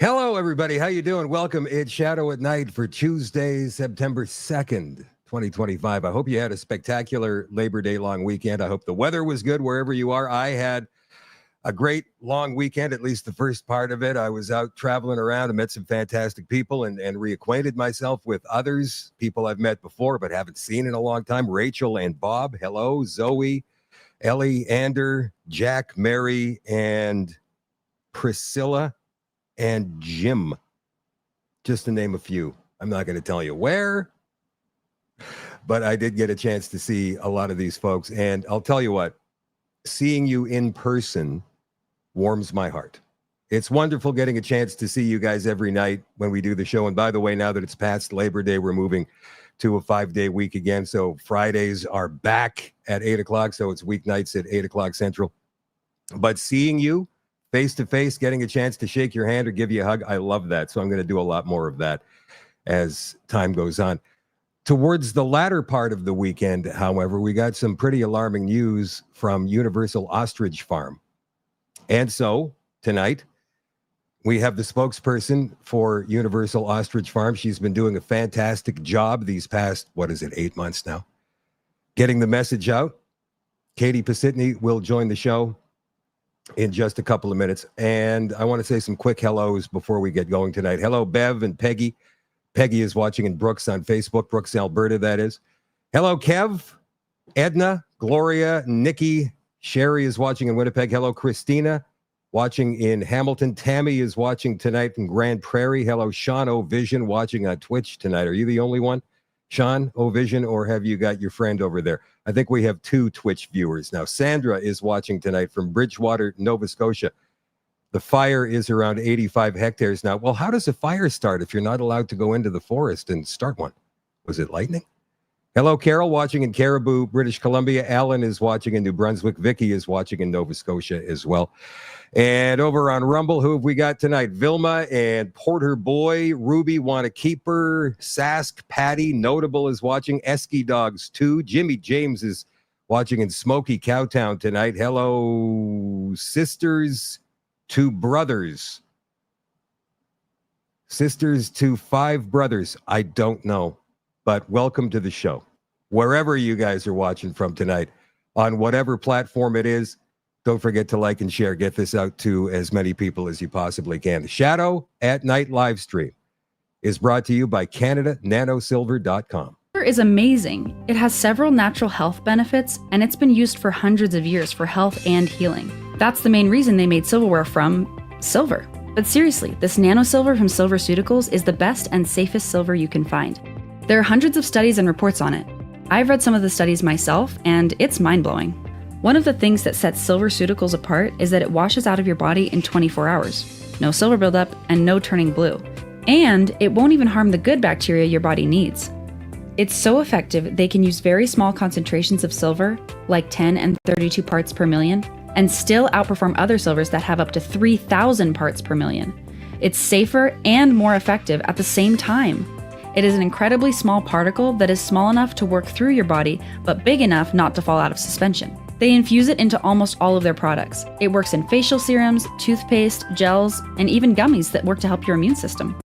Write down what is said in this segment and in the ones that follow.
Hello, everybody. How you doing? Welcome. It's Shadow at Night for Tuesday, September 2nd, 2025. I hope you had a spectacular Labor Day long weekend. I hope the weather was good wherever you are. I had a great long weekend, at least the first part of it. I was out traveling around and met some fantastic people and reacquainted myself with others, people I've met before but haven't seen in a long time. Rachel and Bob. Hello. Zoe, Ellie, Ander, Jack, Mary, and Priscilla. And Jim, just to name a few. I'm not going to tell you where, but I did get a chance to see a lot of these folks. And I'll tell you what, seeing you in person warms my heart. It's wonderful getting a chance to see you guys every night when we do the show. And by the way, now that it's past Labor Day, we're moving to a 5-day week again. So Fridays are back at 8 o'clock. So it's weeknights at 8 o'clock Central. But seeing you face-to-face, getting a chance to shake your hand or give you a hug, I love that. So I'm going to do a lot more of that as time goes on. Towards the latter part of the weekend, however, we got some pretty alarming news from Universal Ostrich Farm. And so tonight, we have the spokesperson for Universal Ostrich Farm. She's been doing a fantastic job these past, 8 months now, getting the message out. Katie Pasitney will join the show in just a couple of minutes. And I want to say some quick hellos before we get going tonight. Hello, Bev and Peggy. Peggy is watching in Brooks on Facebook, Brooks, Alberta, that is. Hello, Kev, Edna, Gloria, Nikki. Sherry is watching in Winnipeg. Hello, Christina, watching in Hamilton. Tammy is watching tonight in Grand Prairie. Hello, Sean O'Vision, watching on Twitch tonight. Are you the only one, Sean O'Vision, or have you got your friend over there? I think we have 2 Twitch viewers now. Sandra is watching tonight from Bridgewater, Nova Scotia. The fire is around 85 hectares now. Well, how does a fire start if you're not allowed to go into the forest and start one? Was it lightning? Hello, Carol, watching in Caribou, British Columbia. Alan is watching in New Brunswick. Vicky is watching in Nova Scotia as well. And over on Rumble, who have we got tonight? Vilma and Porter Boy, Ruby, Want to Keep Her, Sask, Patty, Notable is watching, Esky Dogs 2. Jimmy James is watching in Smoky Cowtown tonight. Hello, Sisters to Brothers. Sisters to 5 brothers. I don't know, but welcome to the show. Wherever you guys are watching from tonight, on whatever platform it is, don't forget to like and share. Get this out to as many people as you possibly can. The Shadow at Night live stream is brought to you by CanadaNanoSilver.com. Silver is amazing. It has several natural health benefits, and it's been used for hundreds of years for health and healing. That's the main reason they made silverware from silver. But seriously, this nano silver from Silverceuticals is the best and safest silver you can find. There are hundreds of studies and reports on it. I've read some of the studies myself, and it's mind-blowing. One of the things that sets Silverceuticals apart is that it washes out of your body in 24 hours. No silver buildup and no turning blue. And it won't even harm the good bacteria your body needs. It's so effective they can use very small concentrations of silver, like 10 and 32 parts per million, and still outperform other silvers that have up to 3,000 parts per million. It's safer and more effective at the same time. It is an incredibly small particle that is small enough to work through your body, but big enough not to fall out of suspension. They infuse it into almost all of their products. It works in facial serums, toothpaste, gels, and even gummies that work to help your immune system.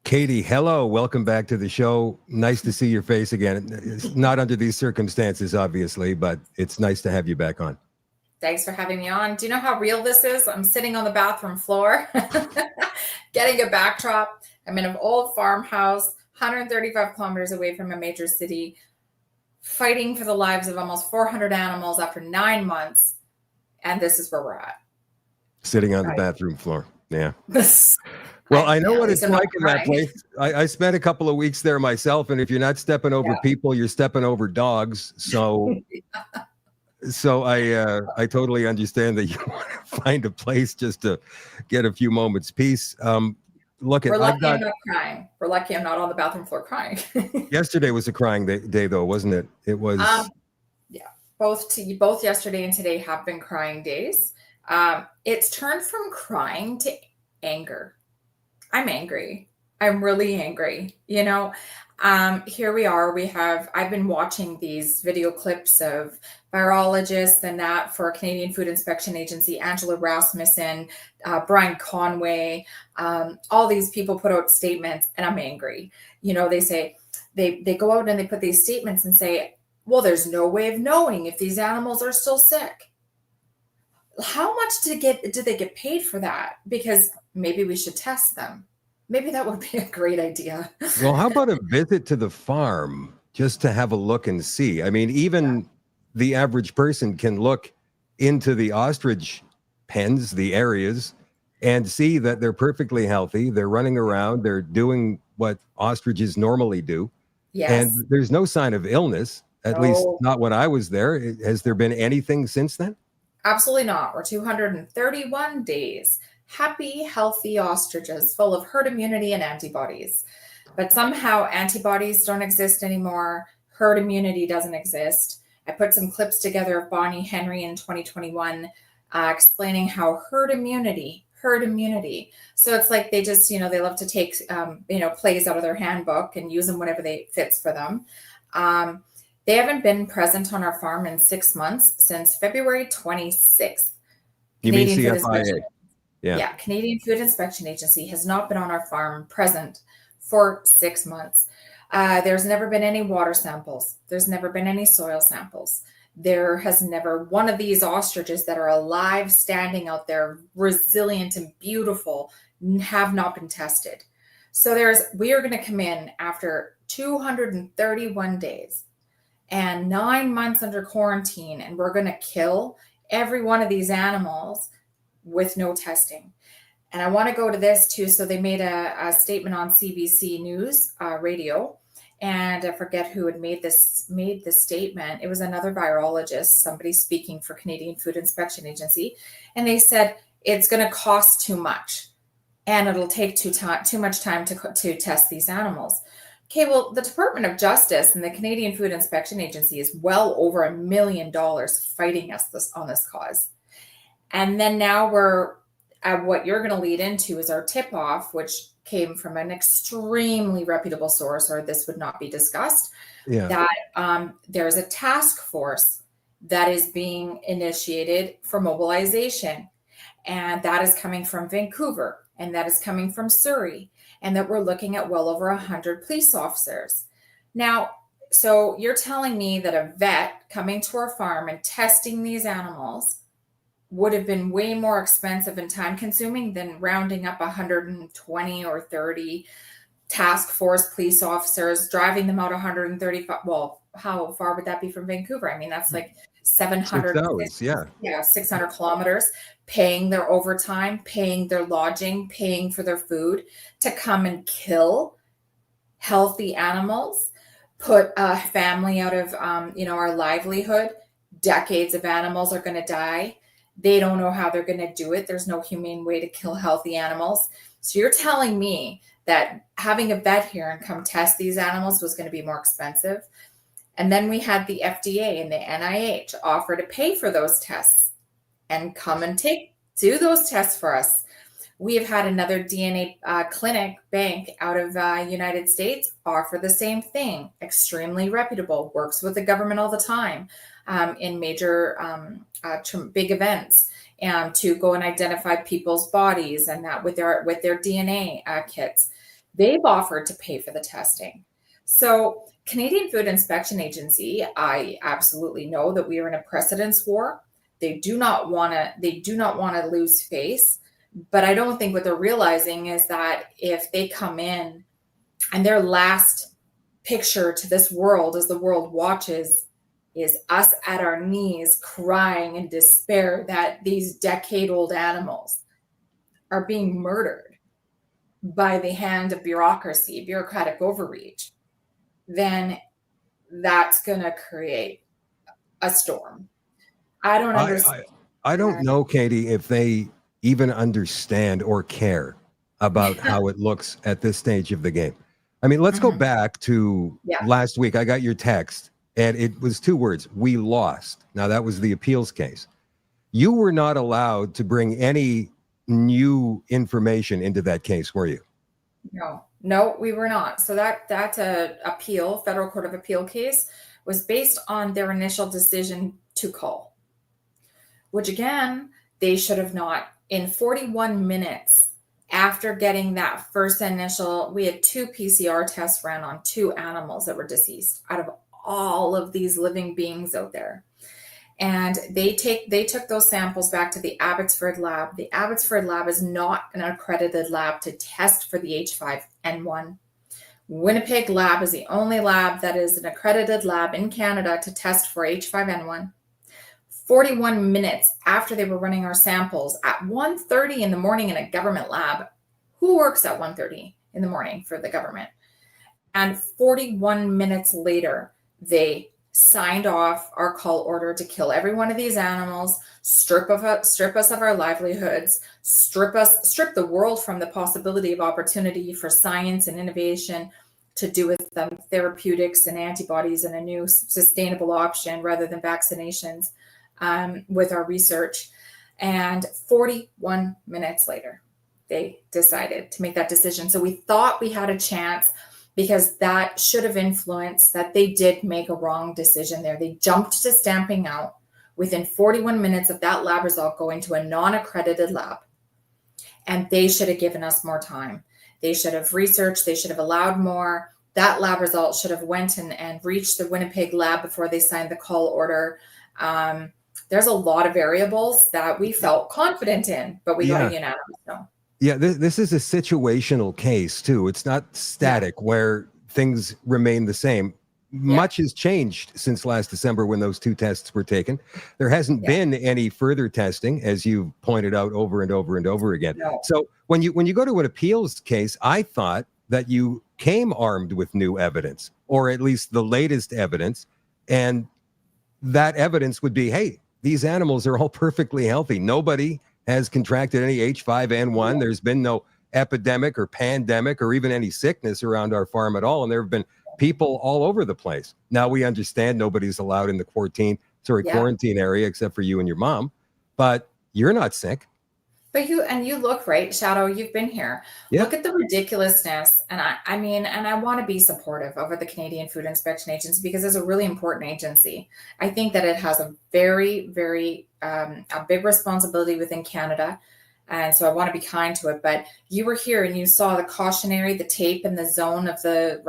Katie, hello. Welcome back to the show. Nice to see your face again. It's not under these circumstances, obviously, but it's nice to have you back on. Thanks for having me on. Do you know how real this is? I'm sitting on the bathroom floor, getting a backdrop. I'm in an old farmhouse, 135 kilometers away from a major city, fighting for the lives of almost 400 animals after 9 months. And this is where we're at. Sitting on the bathroom floor. Yeah. Well, I know what it's like in that place. I spent a couple of weeks there myself, and if you're not stepping over people, you're stepping over dogs. So So I totally understand that you want to find a place just to get a few moments peace. Look, We're I've lucky got I'm not crying. We're lucky I'm not on the bathroom floor crying. yesterday was a crying day though, wasn't it? It was. Yeah, both yesterday and today have been crying days. It's turned from crying to anger. I'm angry. I'm really angry. Here we are. I've been watching these video clips of virologists and that for Canadian Food Inspection Agency, Angela Rasmussen, Brian Conway, all these people put out statements and I'm angry. They say, they go out and they put these statements and say, well, there's no way of knowing if these animals are still sick. How much do they get paid for that? Because maybe we should test them. Maybe that would be a great idea. Well, how about a visit to the farm just to have a look and see? I mean, even the average person can look into the ostrich pens, the areas, and see that they're perfectly healthy. They're running around. They're doing what ostriches normally do. Yes. And there's no sign of illness, at least No. not when I was there. Has there been anything since then? Absolutely not. We're 231 days. Happy, healthy ostriches full of herd immunity and antibodies. But somehow antibodies don't exist anymore. Herd immunity doesn't exist. I put some clips together of Bonnie Henry in 2021 explaining how herd immunity. So it's like they just, they love to take, plays out of their handbook and use them whenever they fits for them. They haven't been present on our farm in 6 months since February 26th. You mean CFIA? Yeah, Canadian Food Inspection Agency has not been on our farm present for 6 months. There's never been any water samples. There's never been any soil samples. There has never one of these ostriches that are alive, standing out there, resilient and beautiful, have not been tested. So we are going to come in after 231 days and 9 months under quarantine, and we're going to kill every one of these animals with no testing. And I want to go to this too. So they made a statement on CBC News radio, and I forget who had made this statement. It was another virologist, somebody speaking for Canadian Food Inspection Agency, and they said it's going to cost too much, and it'll take too much time to test these animals. Okay, well, the Department of Justice and the Canadian Food Inspection Agency is well over $1 million fighting us on this cause. And then now what you're going to lead into is our tip-off, which came from an extremely reputable source, or this would not be discussed, that there's a task force that is being initiated for mobilization. And that is coming from Vancouver, and that is coming from Surrey, and that we're looking at well over 100 police officers. Now, so you're telling me that a vet coming to our farm and testing these animals would have been way more expensive and time consuming than rounding up 120 or 30 task force police officers, driving them out 135. Well, how far would that be from Vancouver? I mean, that's like 700 hours, 600 kilometers, paying their overtime, paying their lodging, paying for their food to come and kill healthy animals, put a family out of our livelihood. Decades of animals are going to die. They don't know how they're going to do it. There's no humane way to kill healthy animals. So you're telling me that having a vet here and come test these animals was going to be more expensive? And then we had the FDA and the NIH offer to pay for those tests and come and do those tests for us. We have had another DNA clinic bank out of United States offer the same thing. Extremely reputable, works with the government all the time in major big events, and to go and identify people's bodies and that with their DNA kits. They've offered to pay for the testing. So Canadian Food Inspection Agency, I absolutely know that we are in a precedence war. They do not want to lose face. But I don't think what they're realizing is that if they come in and their last picture to this world as the world watches is us at our knees crying in despair that these decade-old animals are being murdered by the hand of bureaucratic overreach, then that's going to create a storm. I don't understand. I don't know, Katie, if they even understand or care about how it looks at this stage of the game. I mean, let's go back to last week. I got your text, and it was 2 words: we lost. Now, that was the appeals case. You were not allowed to bring any new information into that case, were you? No, we were not. So that appeal, federal court of appeal case, was based on their initial decision to call, which again, they should have not. In 41 minutes after getting that first initial, we had 2 PCR tests ran on 2 animals that were deceased out of all of these living beings out there. And they took those samples back to the Abbotsford lab. The Abbotsford lab is not an accredited lab to test for the H5N1. Winnipeg lab is the only lab that is an accredited lab in Canada to test for H5N1. 41 minutes after they were running our samples at 1:30 in the morning in a government lab. Who works at 1:30 in the morning for the government? And 41 minutes later, they signed off our call order to kill every one of these animals, strip us of our livelihoods, strip the world from the possibility of opportunity for science and innovation to do with them therapeutics and antibodies and a new sustainable option rather than vaccinations with our research. And 41 minutes later, they decided to make that decision. So we thought we had a chance, because that should have influenced that they did make a wrong decision there. They jumped to stamping out within 41 minutes of that lab result going to a non-accredited lab. And they should have given us more time. They should have researched. They should have allowed more. That lab result should have went and reached the Winnipeg lab before they signed the call order. There's a lot of variables that we felt confident in, but we got a unanimous no. Yeah, this is a situational case too. It's not static where things remain the same. Much has changed since last December when those 2 tests were taken. There hasn't been any further testing, as you pointed out over and over and over again. No. So when you go to an appeals case, I thought that you came armed with new evidence, or at least the latest evidence, and that evidence would be, hey, these animals are all perfectly healthy. Nobody has contracted any H5N1. There's been no epidemic or pandemic or even any sickness around our farm at all. And there have been people all over the place. Now we understand nobody's allowed in the quarantine area except for you and your mom, but you're not sick. But you look, right, Shadow, you've been here. Yeah. Look at the ridiculousness. And I want to be supportive of the Canadian Food Inspection Agency because it's a really important agency. I think that it has a very, very a big responsibility within Canada. And so I want to be kind to it. But you were here and you saw the cautionary, the tape and the zone of the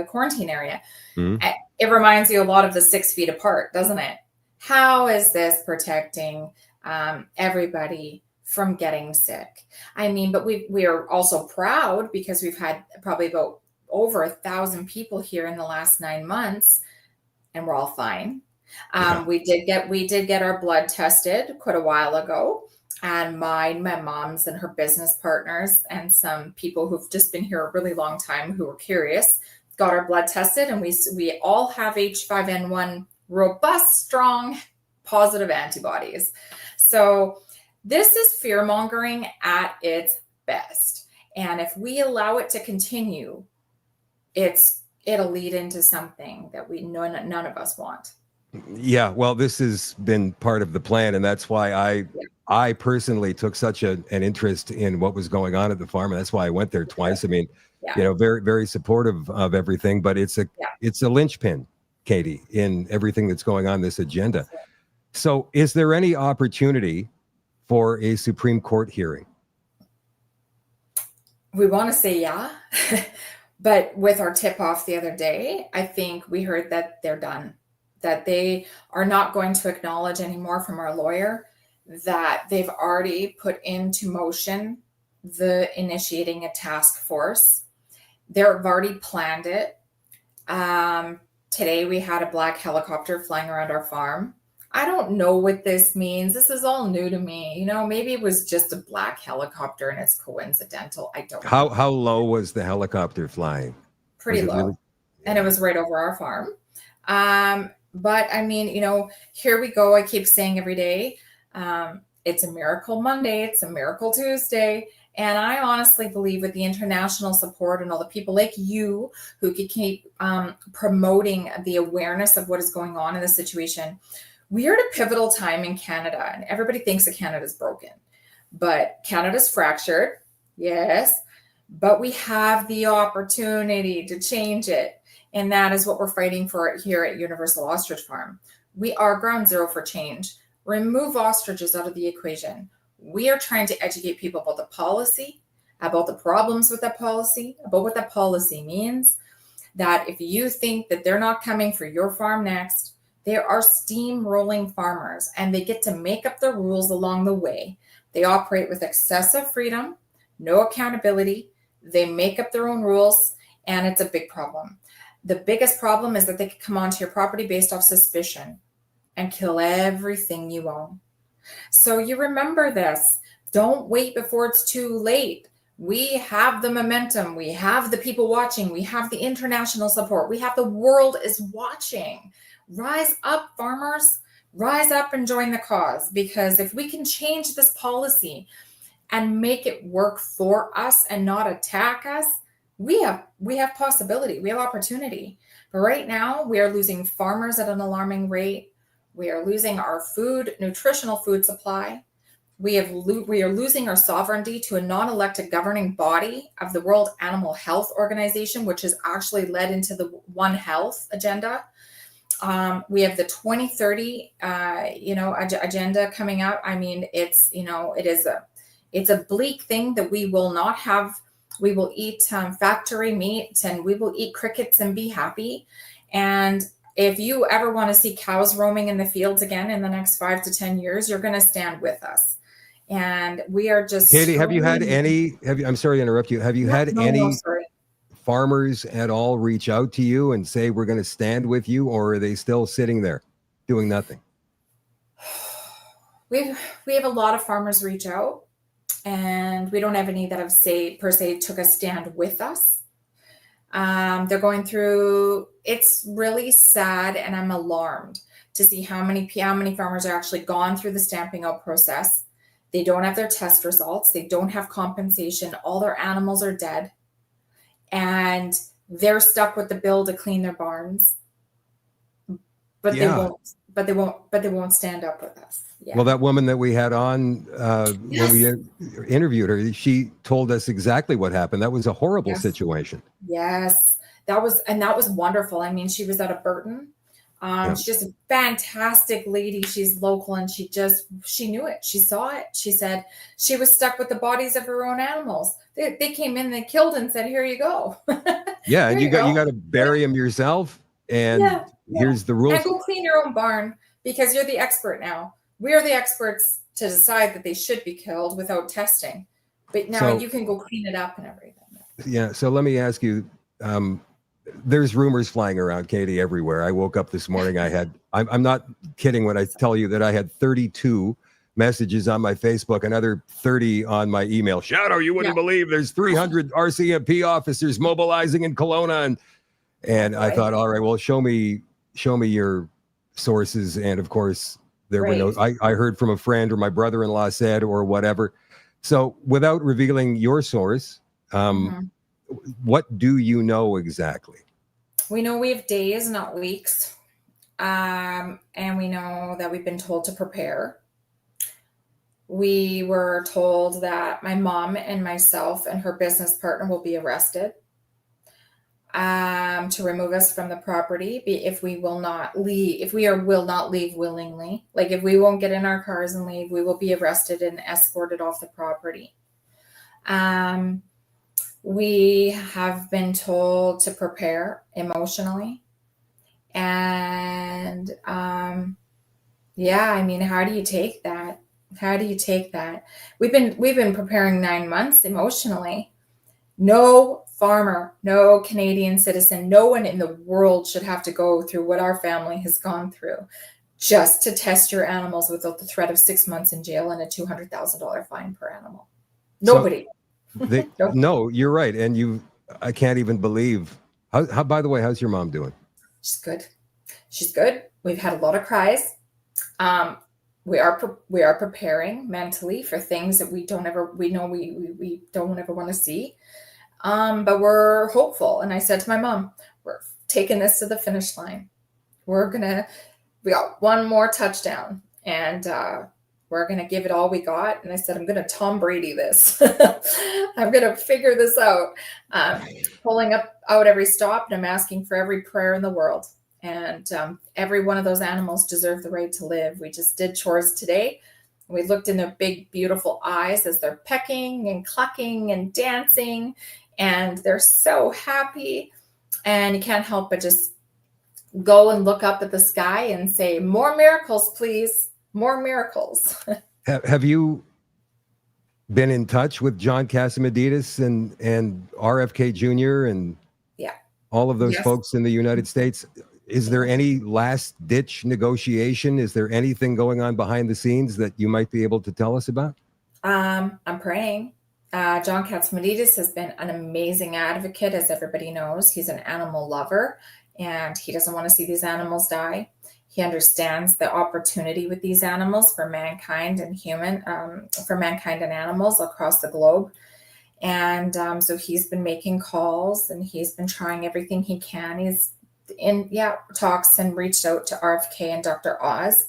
quarantine area. Mm-hmm. It reminds you a lot of the 6 feet apart, doesn't it? How is this protecting everybody from getting sick? I mean, but we are also proud because we've had probably about over 1,000 people here in the last 9 months, and we're all fine. We did get our blood tested quite a while ago, and my mom's and her business partners and some people who've just been here a really long time who were curious got our blood tested, and we all have H5N1 robust, strong, positive antibodies. So this is fear mongering at its best. And if we allow it to continue, it'll lead into something that none of us want. Yeah, well, this has been part of the plan, and that's why I personally took such an interest in what was going on at the farm, and that's why I went there twice. I mean, very, very supportive of everything, but it's a linchpin, Katie, in everything that's going on this agenda. So is there any opportunity for a Supreme Court hearing? We want to say yeah, but with our tip-off the other day, I think we heard that they're done, that they are not going to acknowledge anymore from our lawyer that they've already put into motion the initiating a task force. They've already planned it. Today we had a black helicopter flying around our farm. I don't know what this means. This is all new to me. Maybe it was just a black helicopter and it's coincidental. I don't know. How low was the helicopter flying? Pretty low. Really? And it was right over our farm. But I mean, here we go. I keep saying every day, it's a miracle Monday, it's a miracle Tuesday. And I honestly believe with the international support and all the people like you who could keep promoting the awareness of what is going on in the situation, we are at a pivotal time in Canada, and everybody thinks that Canada's broken, but Canada's fractured. Yes, but we have the opportunity to change it. And that is what we're fighting for here at Universal Ostrich Farm. We are ground zero for change. Remove ostriches out of the equation. We are trying to educate people about the policy, about the problems with that policy, about what that policy means, that if you think that they're not coming for your farm next, there are steamrolling farmers and they get to make up the rules along the way. They operate with excessive freedom, no accountability. They make up their own rules, and it's a big problem. The biggest problem is that they can come onto your property based off suspicion and kill everything you own. So you remember this. Don't wait before it's too late. We have the momentum. We have the people watching. We have the international support. We have the world is watching. Rise up, farmers. Rise up and join the cause, because if we can change this policy and make it work for us and not attack us, we have possibility, we have opportunity. But right now, we are losing farmers at an alarming rate. We are losing our nutritional food supply. We are losing our sovereignty to a non-elected governing body of the World Animal Health Organization, which has actually led into the One Health agenda. We have the 2030, agenda coming up. I mean, it's a bleak thing that we will not have. We will eat factory meat, and we will eat crickets and be happy. And if you ever want to see cows roaming in the fields again in the next 5 to 10 years, you're going to stand with us. And we are just. Katie, I'm sorry to interrupt you. Have you had any farmers at all reach out to you and say, we're going to stand with you, or are they still sitting there doing nothing? We have a lot of farmers reach out, and we don't have any that have per se took a stand with us. They're going through, it's really sad, and I'm alarmed to see how many farmers are actually gone through the stamping out process. They don't have their test results. They don't have compensation. All their animals are dead. And they're stuck with the bill to clean their barns, but they won't stand up with us. Yeah. Well, that woman that we had on when we interviewed her, she told us exactly what happened. That was a horrible situation. Yes, that was wonderful. I mean, she was out of Burton. She's just a fantastic lady. She's local, and she knew it. She saw it. She said she was stuck with the bodies of her own animals. They came in, they killed and said, "Here you go." Yeah, and you got to bury them yourself. And here's the rules. And go clean your own barn, because you're the expert now. We are the experts to decide that they should be killed without testing. But now you can go clean it up and everything. Yeah. So let me ask you. There's rumors flying around, Katie, everywhere. I woke up this morning. I'm not kidding when I tell you that I had 32 messages on my Facebook, another 30 on my email. Shadow, you wouldn't believe there's 300 RCMP officers mobilizing in Kelowna. And I thought, all right, well, show me your sources. And of course, there were no, I heard from a friend, or my brother-in-law said, or whatever. So without revealing your source, what do you know exactly? We know we have days, not weeks. And we know that we've been told to prepare. We were told that my mom and myself and her business partner will be arrested to remove us from the property if we will not leave, will not leave willingly. Like if we won't get in our cars and leave, we will be arrested and escorted off the property. We have been told to prepare emotionally. And I mean, how do you take that? We've been preparing 9 months emotionally. No farmer, no Canadian citizen, no one in the world should have to go through what our family has gone through just to test your animals without the threat of 6 months in jail and a $200,000 fine per animal. Nobody. No, you're right. And I can't even believe how, by the way, how's your mom doing? She's good. she's good. We've had a lot of cries. We are preparing mentally for things that we don't ever want to see. But we're hopeful. And I said to my mom, we're taking this to the finish line. We got one more touchdown, and we're going to give it all we got. And I said, I'm going to Tom Brady this. I'm going to figure this out. Pulling out every stop, and I'm asking for every prayer in the world. And every one of those animals deserve the right to live. We just did chores today. We looked in their big, beautiful eyes as they're pecking and clucking and dancing, and they're so happy. And you can't help but just go and look up at the sky and say, more miracles, please. More miracles. Have you been in touch with John Catsimatidis and RFK Jr. and all of those folks in the United States? Is there any last ditch negotiation? Is there anything going on behind the scenes that you might be able to tell us about? I'm praying. John Catsimatidis has been an amazing advocate, as everybody knows. He's an animal lover, and he doesn't want to see these animals die. He understands the opportunity with these animals for mankind and animals across the globe. And so he's been making calls, and he's been trying everything he can. He's in talks and reached out to RFK and Dr. Oz.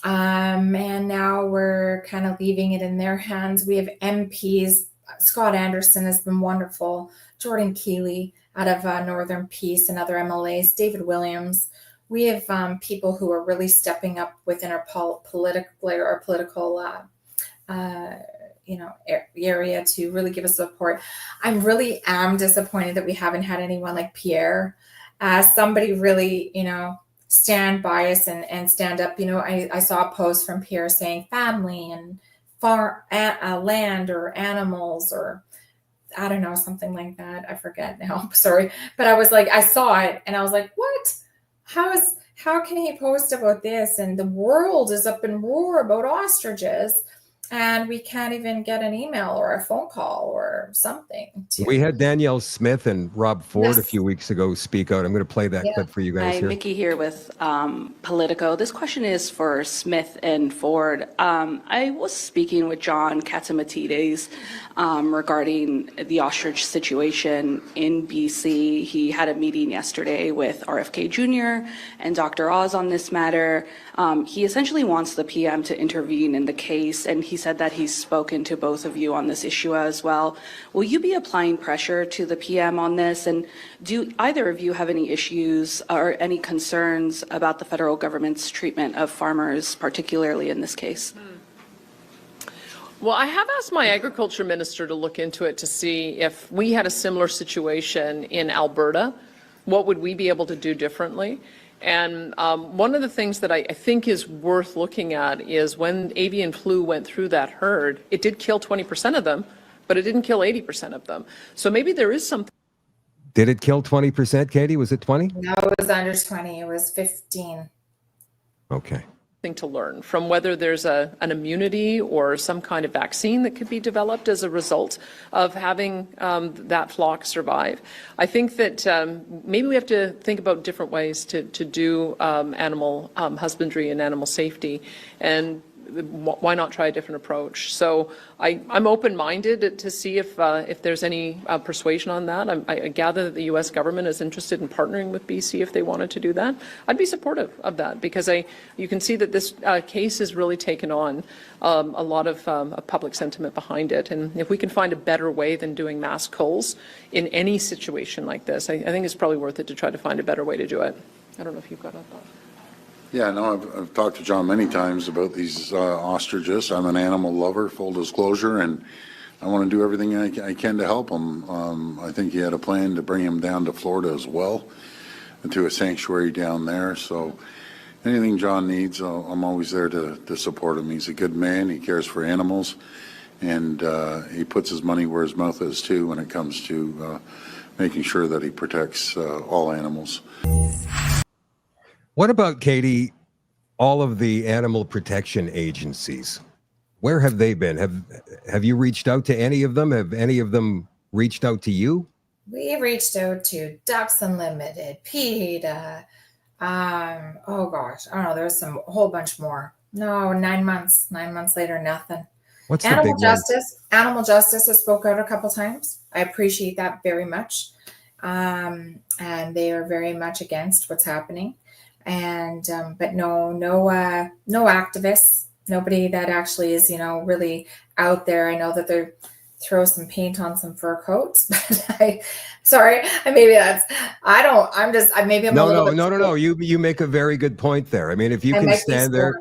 And now we're kind of leaving it in their hands. We have MPs. Scott Anderson has been wonderful. Jordan Keeley out of Northern Peace and other MLAs. David Williams. We have people who are really stepping up within our political area to really give us support. I really am disappointed that we haven't had anyone like Pierre, somebody really, stand by us and stand up. I saw a post from Pierre saying family and land or animals, or I don't know, something like that. I forget now. I'm sorry. But I was like, I saw it and I was like, what? How can he post about this? And the world is up in roar about ostriches, and we can't even get an email or a phone call or something. We had Danielle Smith and Rob Ford a few weeks ago speak out. I'm going to play that clip for you guys here. Hi, Mickey here with Politico. This question is for Smith and Ford. I was speaking with John Catsimatidis regarding the ostrich situation in BC. He had a meeting yesterday with RFK Jr. and Dr. Oz on this matter. He essentially wants the PM to intervene in the case, and he said that he's spoken to both of you on this issue as well. Will you be applying pressure to the PM on this? And do either of you have any issues or any concerns about the federal government's treatment of farmers, particularly in this case? Well, I have asked my agriculture minister to look into it to see if we had a similar situation in Alberta, what would we be able to do differently? And one of the things that I think is worth looking at is when avian flu went through that herd, it did kill 20% of them, but it didn't kill 80% of them. So maybe there is something. Did it kill 20%, Katie? Was it 20? No, it was under 20. It was 15. Okay. To learn from whether there's an immunity or some kind of vaccine that could be developed as a result of having that flock survive. I think that maybe we have to think about different ways to do animal husbandry and animal safety, and why not try a different approach? So I'm open-minded to see if there's any persuasion on that. I gather that the U.S. government is interested in partnering with BC if they wanted to do that. I'd be supportive of that, because you can see that this case has really taken on a lot of public sentiment behind it. And if we can find a better way than doing mass culls in any situation like this, I think it's probably worth it to try to find a better way to do it. I don't know if you've got a thought. Yeah, no, I've talked to John many times about these ostriches. I'm an animal lover, full disclosure, and I want to do everything I can to help him. I think he had a plan to bring him down to Florida as well, to a sanctuary down there. So anything John needs, I'm always there to support him. He's a good man. He cares for animals, and he puts his money where his mouth is, too, when it comes to making sure that he protects all animals. What about, Katie, all of the animal protection agencies? Where have they been? Have you reached out to any of them? Have any of them reached out to you? We reached out to Ducks Unlimited, PETA, Oh gosh, I don't know. There's a whole bunch more. No, 9 months. 9 months later, nothing. What's the big one? Animal justice has spoke out a couple times. I appreciate that very much. And they are very much against what's happening. And but no activists, nobody that actually is, really out there. I know that they're throw some paint on some fur coats, but maybe I'm No. You make a very good point there. I mean, if you can stand there,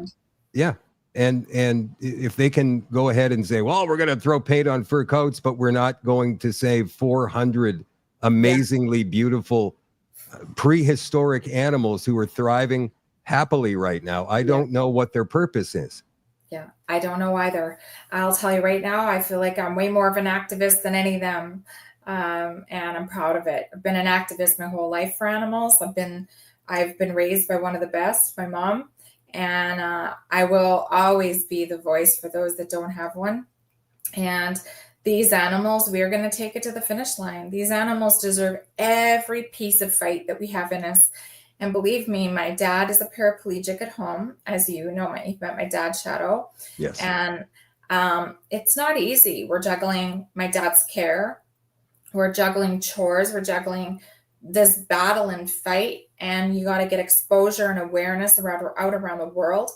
yeah. And if they can go ahead and say, well, we're going to throw paint on fur coats, but we're not going to save 400 amazingly beautiful prehistoric animals who are thriving happily right now. I don't know what their purpose is. Yeah, I don't know either. I'll tell you right now, I feel like I'm way more of an activist than any of them. And I'm proud of it. I've been an activist my whole life for animals. I've been raised by one of the best, my mom. And I will always be the voice for those that don't have one. And these animals, we are going to take it to the finish line. These animals deserve every piece of fight that we have in us. And believe me, my dad is a paraplegic at home. As you know, you met my dad, Shadow. Yes. And it's not easy. We're juggling my dad's care. We're juggling chores. We're juggling this battle and fight. And you got to get exposure and awareness out around the world.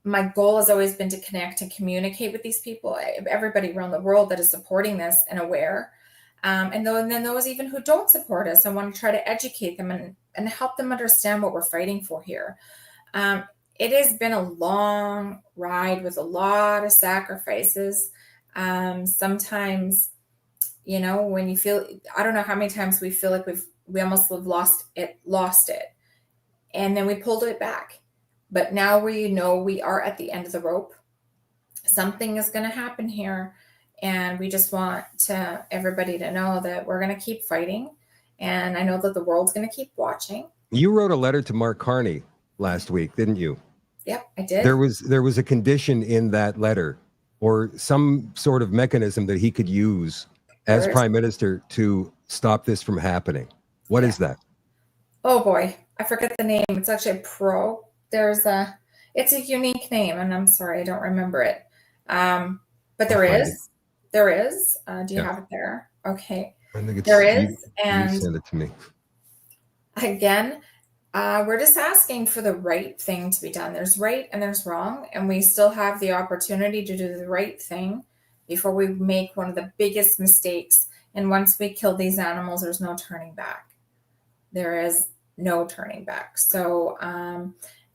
My goal has always been to connect and communicate with these people, everybody around the world that is supporting this and aware. And then those even who don't support us, I want to try to educate them and help them understand what we're fighting for here. It has been a long ride with a lot of sacrifices. Sometimes, when you feel, I don't know how many times we feel like we almost have lost it. And then we pulled it back. But now we are at the end of the rope. Something is going to happen here. And we just want everybody to know that we're going to keep fighting. And I know that the world's going to keep watching. You wrote a letter to Mark Carney last week, didn't you? Yep, I did. There was a condition in that letter or some sort of mechanism that he could use as prime minister to stop this from happening. What is that? Oh boy, I forget the name. It's actually it's a unique name, and I'm sorry, I don't remember it. But there is. Do you have it there? Okay. I think there is. And you send it to me. Again, we're just asking for the right thing to be done. There's right and there's wrong, and we still have the opportunity to do the right thing before we make one of the biggest mistakes. And once we kill these animals, there's no turning back. There is no turning back. So,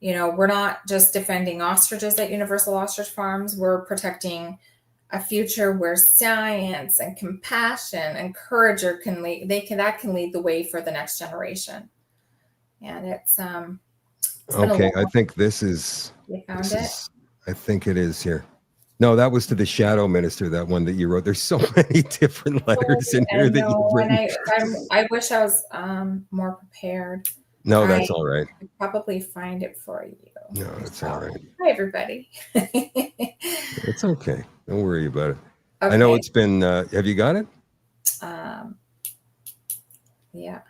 we're not just defending ostriches at Universal Ostrich Farms. We're protecting a future where science and compassion and courage can lead the way for the next generation. And it's okay. I think this is. You found it? I think it is here. No, that was to the shadow minister. That one that you wrote. There's so many different letters in here that you've written. I wish I was more prepared. No, that's all right. I could probably find it for you. No, that's all right. Hi, everybody. It's okay. Don't worry about it. Okay. I know it's been. Have you got it? Yeah.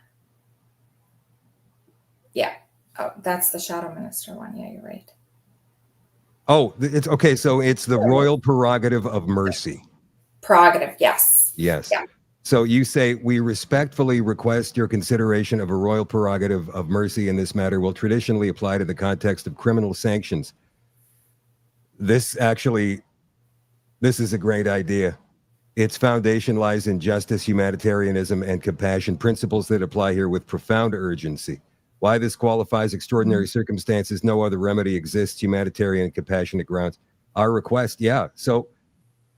Yeah. Oh, that's the shadow minister one. Yeah, you're right. Oh, it's okay. So it's the royal prerogative of mercy. Prerogative, yes. Yes. Yeah. So you say, we respectfully request your consideration of a royal prerogative of mercy in this matter will traditionally apply to the context of criminal sanctions. This is a great idea. Its foundation lies in justice, humanitarianism, and compassion, principles that apply here with profound urgency. Why this qualifies extraordinary circumstances, no other remedy exists, humanitarian and compassionate grounds. Our request, yeah. So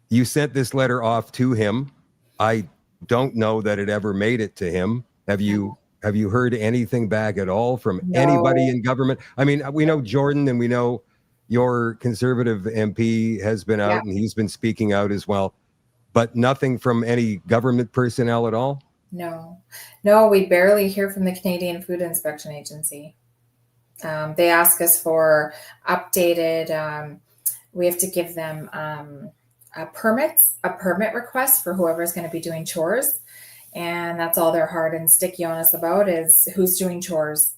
you sent this letter off to him. I don't know that it ever made it to him. Have you heard anything back at all from anybody in government? I mean, we know Jordan, and we know your conservative MP has been out and he's been speaking out as well, but nothing from any government personnel at all? No, we barely hear from the Canadian Food Inspection Agency. They ask us for updated, we have to give them a permit request for whoever's going to be doing chores. And that's all they're hard and sticky on us about is who's doing chores.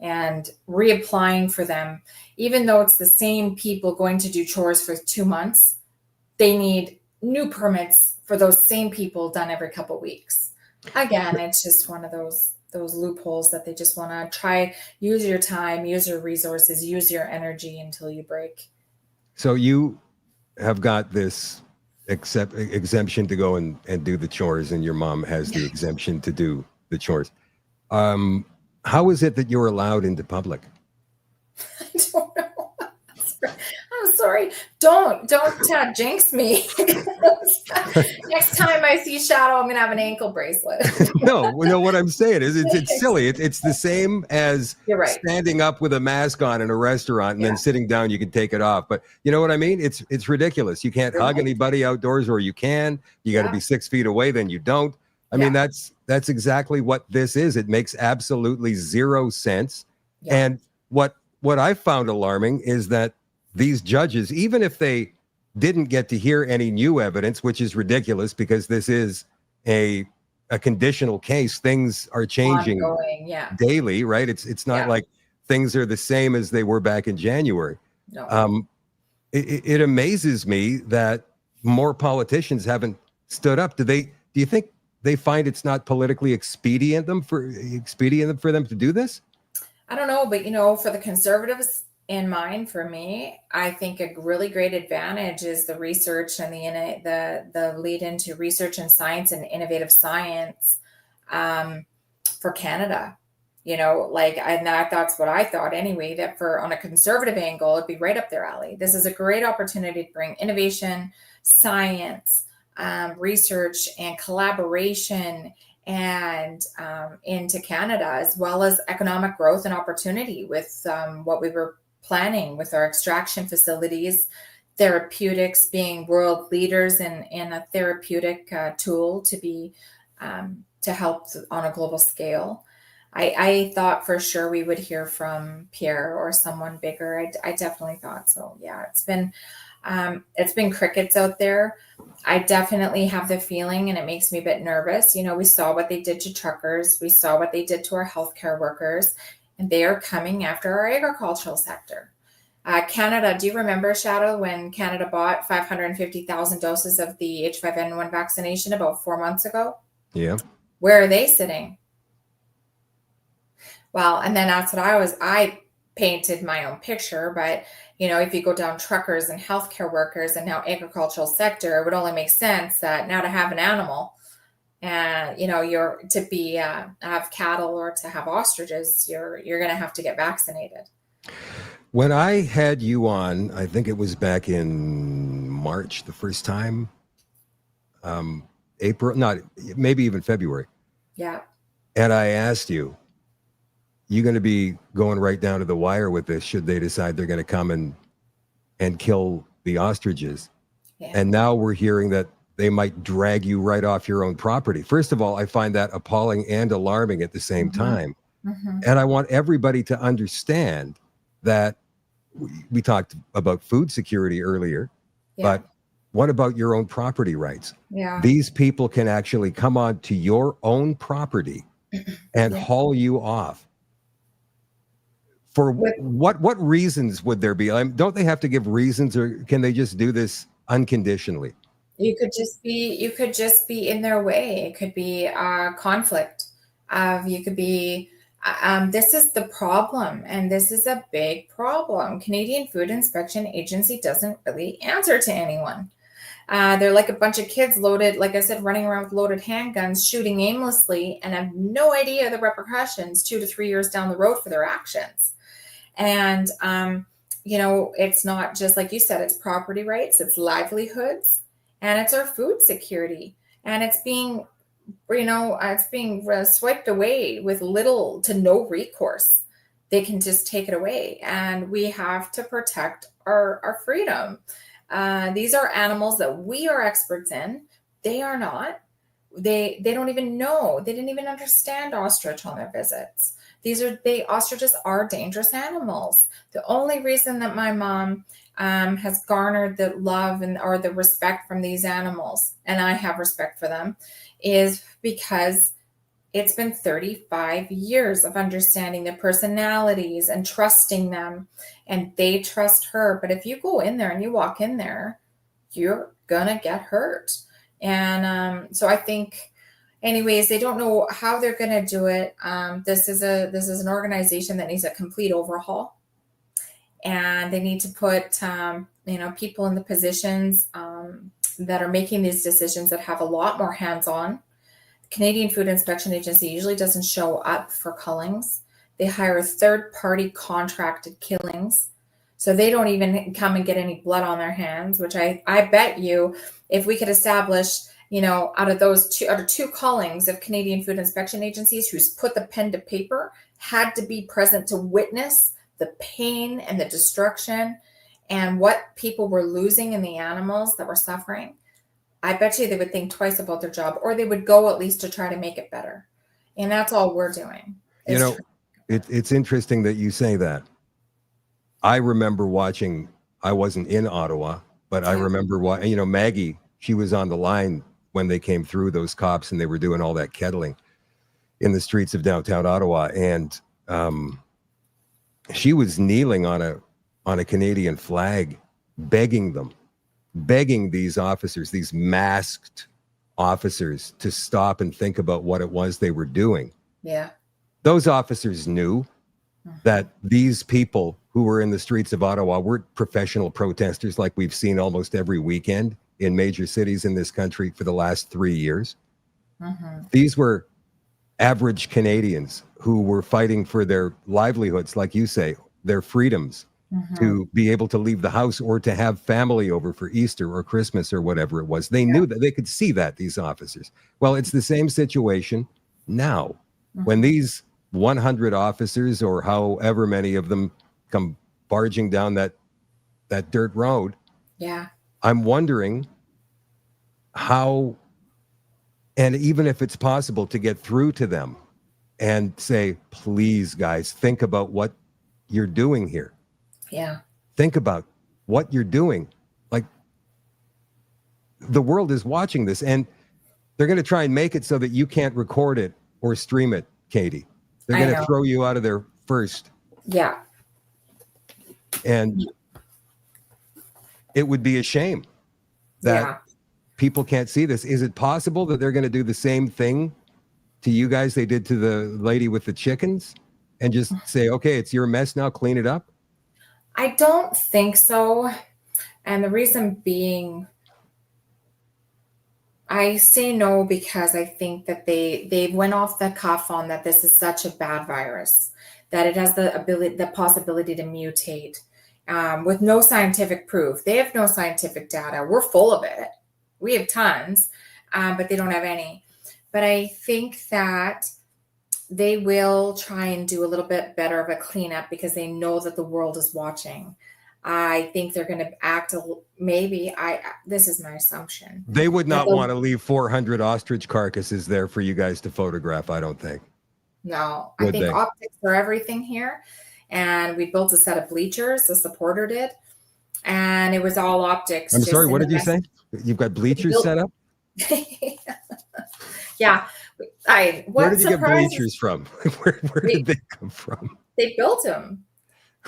and reapplying for them, even though it's the same people going to do chores for 2 months, they need new permits for those same people done every couple weeks. Again, it's just one of those loopholes that they just want to try, use your time, use your resources, use your energy until you break. So you have got this exemption to go and do the chores, and your mom has the exemption to do the chores. How is it that you're allowed into public? I don't know. I'm sorry. Don't jinx me. Next time I see Shadow, I'm gonna have an ankle bracelet. No, what I'm saying is it's silly. It's the same as You're right. standing up with a mask on in a restaurant and then sitting down, you can take it off. But you know what I mean? It's ridiculous. You can't hug anybody outdoors, or you can. You got to be 6 feet away, then you don't. I mean, that's exactly what this is. It makes absolutely zero sense. Yeah. And what I found alarming is that these judges, even if they didn't get to hear any new evidence, which is ridiculous because this is a conditional case, things are changing daily, right? It's not like things are the same as they were back in January. No. It amazes me that more politicians haven't stood up. Do you think they find it's not politically expedient for them to do this? I don't know, but for the Conservatives in mind, for me, I think a really great advantage is the research and the lead into research and science and innovative science for Canada. That's what I thought anyway, that on a Conservative angle, it'd be right up their alley. This is a great opportunity to bring innovation, science, research and collaboration and into Canada, as well as economic growth and opportunity with what we were planning with our extraction facilities, therapeutics, being world leaders in a therapeutic tool to help on a global scale. I thought for sure we would hear from Pierre or someone bigger. I definitely thought so. Yeah, it's been crickets out there. I definitely have the feeling, and it makes me a bit nervous. We saw what they did to truckers. We saw what they did to our healthcare workers, and they are coming after our agricultural sector. Canada, do you remember, Shadow, when Canada bought 550,000 doses of the H5N1 vaccination about 4 months ago? Yeah. Where are they sitting? Well, and then that's what I painted my own picture, but if you go down truckers and healthcare workers and now agricultural sector, it would only make sense that now to have an animal and you're to be have cattle or to have ostriches, you're going to have to get vaccinated. When I had you on, I think it was back in March the first time, April, not maybe even February. Yeah. And I asked you going to be going right down to the wire with this should they decide they're going to come and kill the ostriches. Yeah. And now we're hearing that they might drag you right off your own property. First of all, I find that appalling and alarming at the same time. Mm-hmm. And I want everybody to understand that we talked about food security earlier, but what about your own property rights? Yeah. These people can actually come on to your own property and haul you off. For what reasons would there be? Don't they have to give reasons, or can they just do this unconditionally? You could just be in their way. It could be conflict. You could be. This is the problem, and this is a big problem. Canadian Food Inspection Agency doesn't really answer to anyone. They're like a bunch of kids loaded, like I said, running around with loaded handguns, shooting aimlessly, and have no idea the repercussions 2 to 3 years down the road for their actions. And, it's not just like you said, it's property rights, it's livelihoods, and it's our food security. And it's being swiped away with little to no recourse. They can just take it away. And we have to protect our freedom. These are animals that we are experts in. They are not. They don't even know. They didn't even understand ostrich on their visits. Ostriches are dangerous animals. The only reason that my mom has garnered the love or the respect from these animals, and I have respect for them, is because It's been 35 years of understanding their personalities and trusting them, and they trust her. But if you go in there and you walk in there, you're gonna get hurt. And so I think, anyways, they don't know how they're gonna do it. This is an organization that needs a complete overhaul, and they need to put people in the positions that are making these decisions that have a lot more hands-on. Canadian Food Inspection Agency usually doesn't show up for cullings. They hire third-party contracted killings. So they don't even come and get any blood on their hands, which I bet you, if we could establish, out of two cullings of Canadian Food Inspection Agencies who's put the pen to paper, had to be present to witness the pain and the destruction and what people were losing in the animals that were suffering, I bet you they would think twice about their job, or they would go at least to try to make it better. And that's all we're doing. It's interesting that you say that. I remember watching, I wasn't in Ottawa, but I remember Maggie, she was on the line when they came through, those cops, and they were doing all that kettling in the streets of downtown Ottawa. And she was kneeling on a Canadian flag, begging these officers, these masked officers, to stop and think about what it was they were doing. Yeah. Those officers knew that these people who were in the streets of Ottawa weren't professional protesters like we've seen almost every weekend in major cities in this country for the last 3 years. These were average Canadians who were fighting for their livelihoods, like you say, their freedoms, to be able to leave the house or to have family over for Easter or Christmas or whatever it was. They knew that, they could see that, these officers. Well, it's the same situation now. When these 100 officers, or however many of them, come barging down that dirt road, I'm wondering how, and even if it's possible to get through to them and say, please, guys, think about what you're doing here. Think about what you're doing. Like, the world is watching this, and they're going to try and make it so that you can't record it or stream it, Katie. They're going to throw you out of there first. And it would be a shame that people can't see this. Is it possible that they're going to do the same thing to you guys they did to the lady with the chickens, and just say, okay, it's your mess now, clean it up? I don't think so. And the reason being, I say no because I think that they went off the cuff on that this is such a bad virus, that it has the possibility to mutate with no scientific proof. They have no scientific data. We're full of it. We have tons, but they don't have any. But I think that they will try and do a little bit better of a cleanup because they know that the world is watching. I think they're going to act, this is my assumption. They would not want to leave 400 ostrich carcasses there for you guys to photograph, I don't think. No, I think optics are everything here. And we built a set of bleachers, the supporter did, and it was all optics. I'm sorry, what did you say? You've got bleachers set up? Yeah. Where did you get bleachers from? Where did they come from? They built them.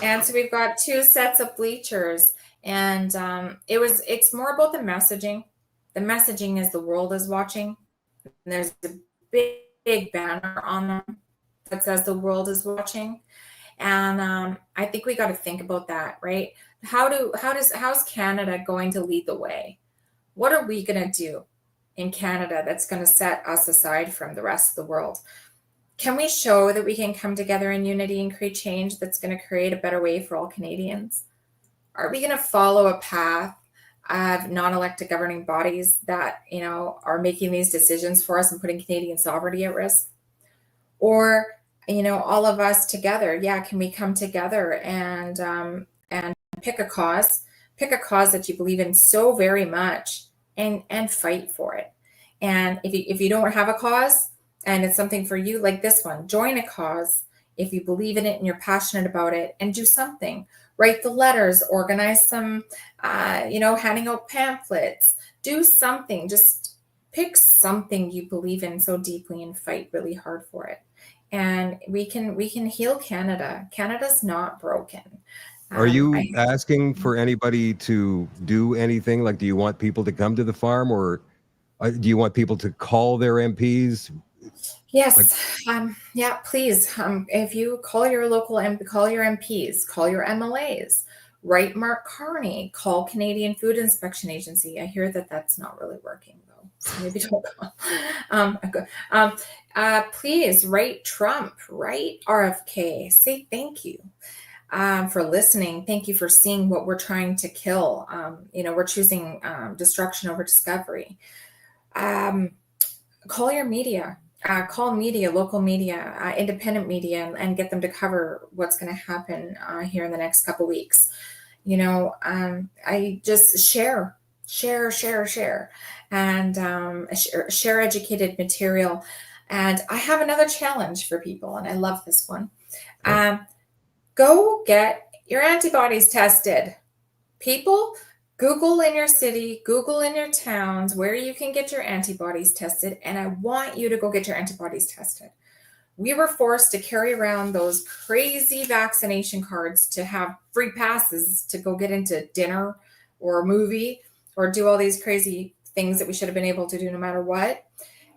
And so we've got 2 sets of bleachers, and it's more about the messaging. The messaging is the world is watching. And there's a big banner on them that says the world is watching. And I think we got to think about that, right? How's Canada going to lead the way? What are we going to do in Canada that's going to set us aside from the rest of the world? Can we show that we can come together in unity and create change that's going to create a better way for all Canadians? Are we going to follow a path of non-elected governing bodies that, are making these decisions for us and putting Canadian sovereignty at risk? Or, all of us together, can we come together and pick a cause that you believe in so very much, and fight for it? And if you don't have a cause and it's something for you, like this one, join a cause if you believe in it and you're passionate about it, and do something. Write the letters, organize some, handing out pamphlets, do something. Just pick something you believe in so deeply and fight really hard for it. And we can heal Canada. Canada's not broken. Are you I asking for anybody to do anything? Like, do you want people to come to the farm, or do you want people to call their MPs? Yes. Yeah, please. If you call your local call your MPs, call your MLAs, write Mark Carney, call Canadian Food Inspection Agency. I hear that that's not really working though, so maybe don't call. Please write Trump, write RFK. Say thank you for listening. Thank you for seeing what we're trying to kill. We're choosing destruction over discovery. Call your media. Call media, local media, independent media, and get them to cover what's going to happen here in the next couple weeks. I just share, and share educated material. And I have another challenge for people, and I love this one. Go get your antibodies tested. People, Google in your city, Google in your towns where you can get your antibodies tested, and I want you to go get your antibodies tested. We were forced to carry around those crazy vaccination cards to have free passes to go get into dinner or a movie or do all these crazy things that we should have been able to do no matter what.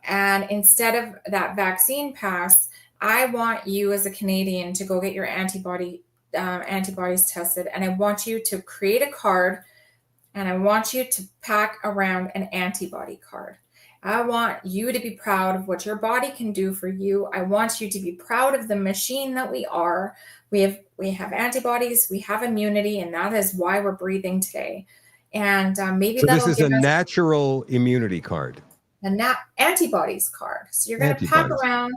And instead of that vaccine pass, I want you as a Canadian to go get your antibodies tested, and I want you to create a card. And I want you to pack around an antibody card. I want you to be proud of what your body can do for you. I want you to be proud of the machine that we are. We have antibodies, we have immunity, and that is why we're breathing today. And maybe so that'll this is give a us natural immunity card. an antibodies card. So you're going to pack around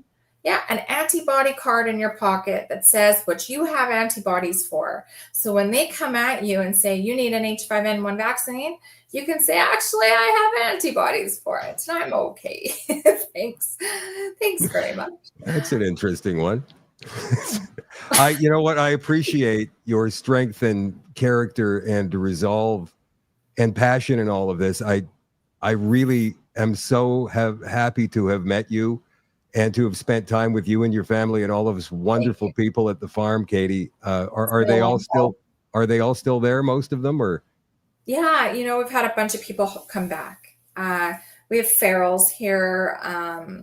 an antibody card in your pocket that says what you have antibodies for. So when they come at you and say you need an H5N1 vaccine, you can say, actually, I have antibodies for it, and I'm okay. Thanks very much. That's an interesting one. You know what? I appreciate your strength and character and resolve and passion in all of this. I really am so happy to have met you and to have spent time with you and your family and all of us wonderful people at the farm, Katie. Are they all still there, most of them, or? Yeah, we've had a bunch of people come back. We have ferals here.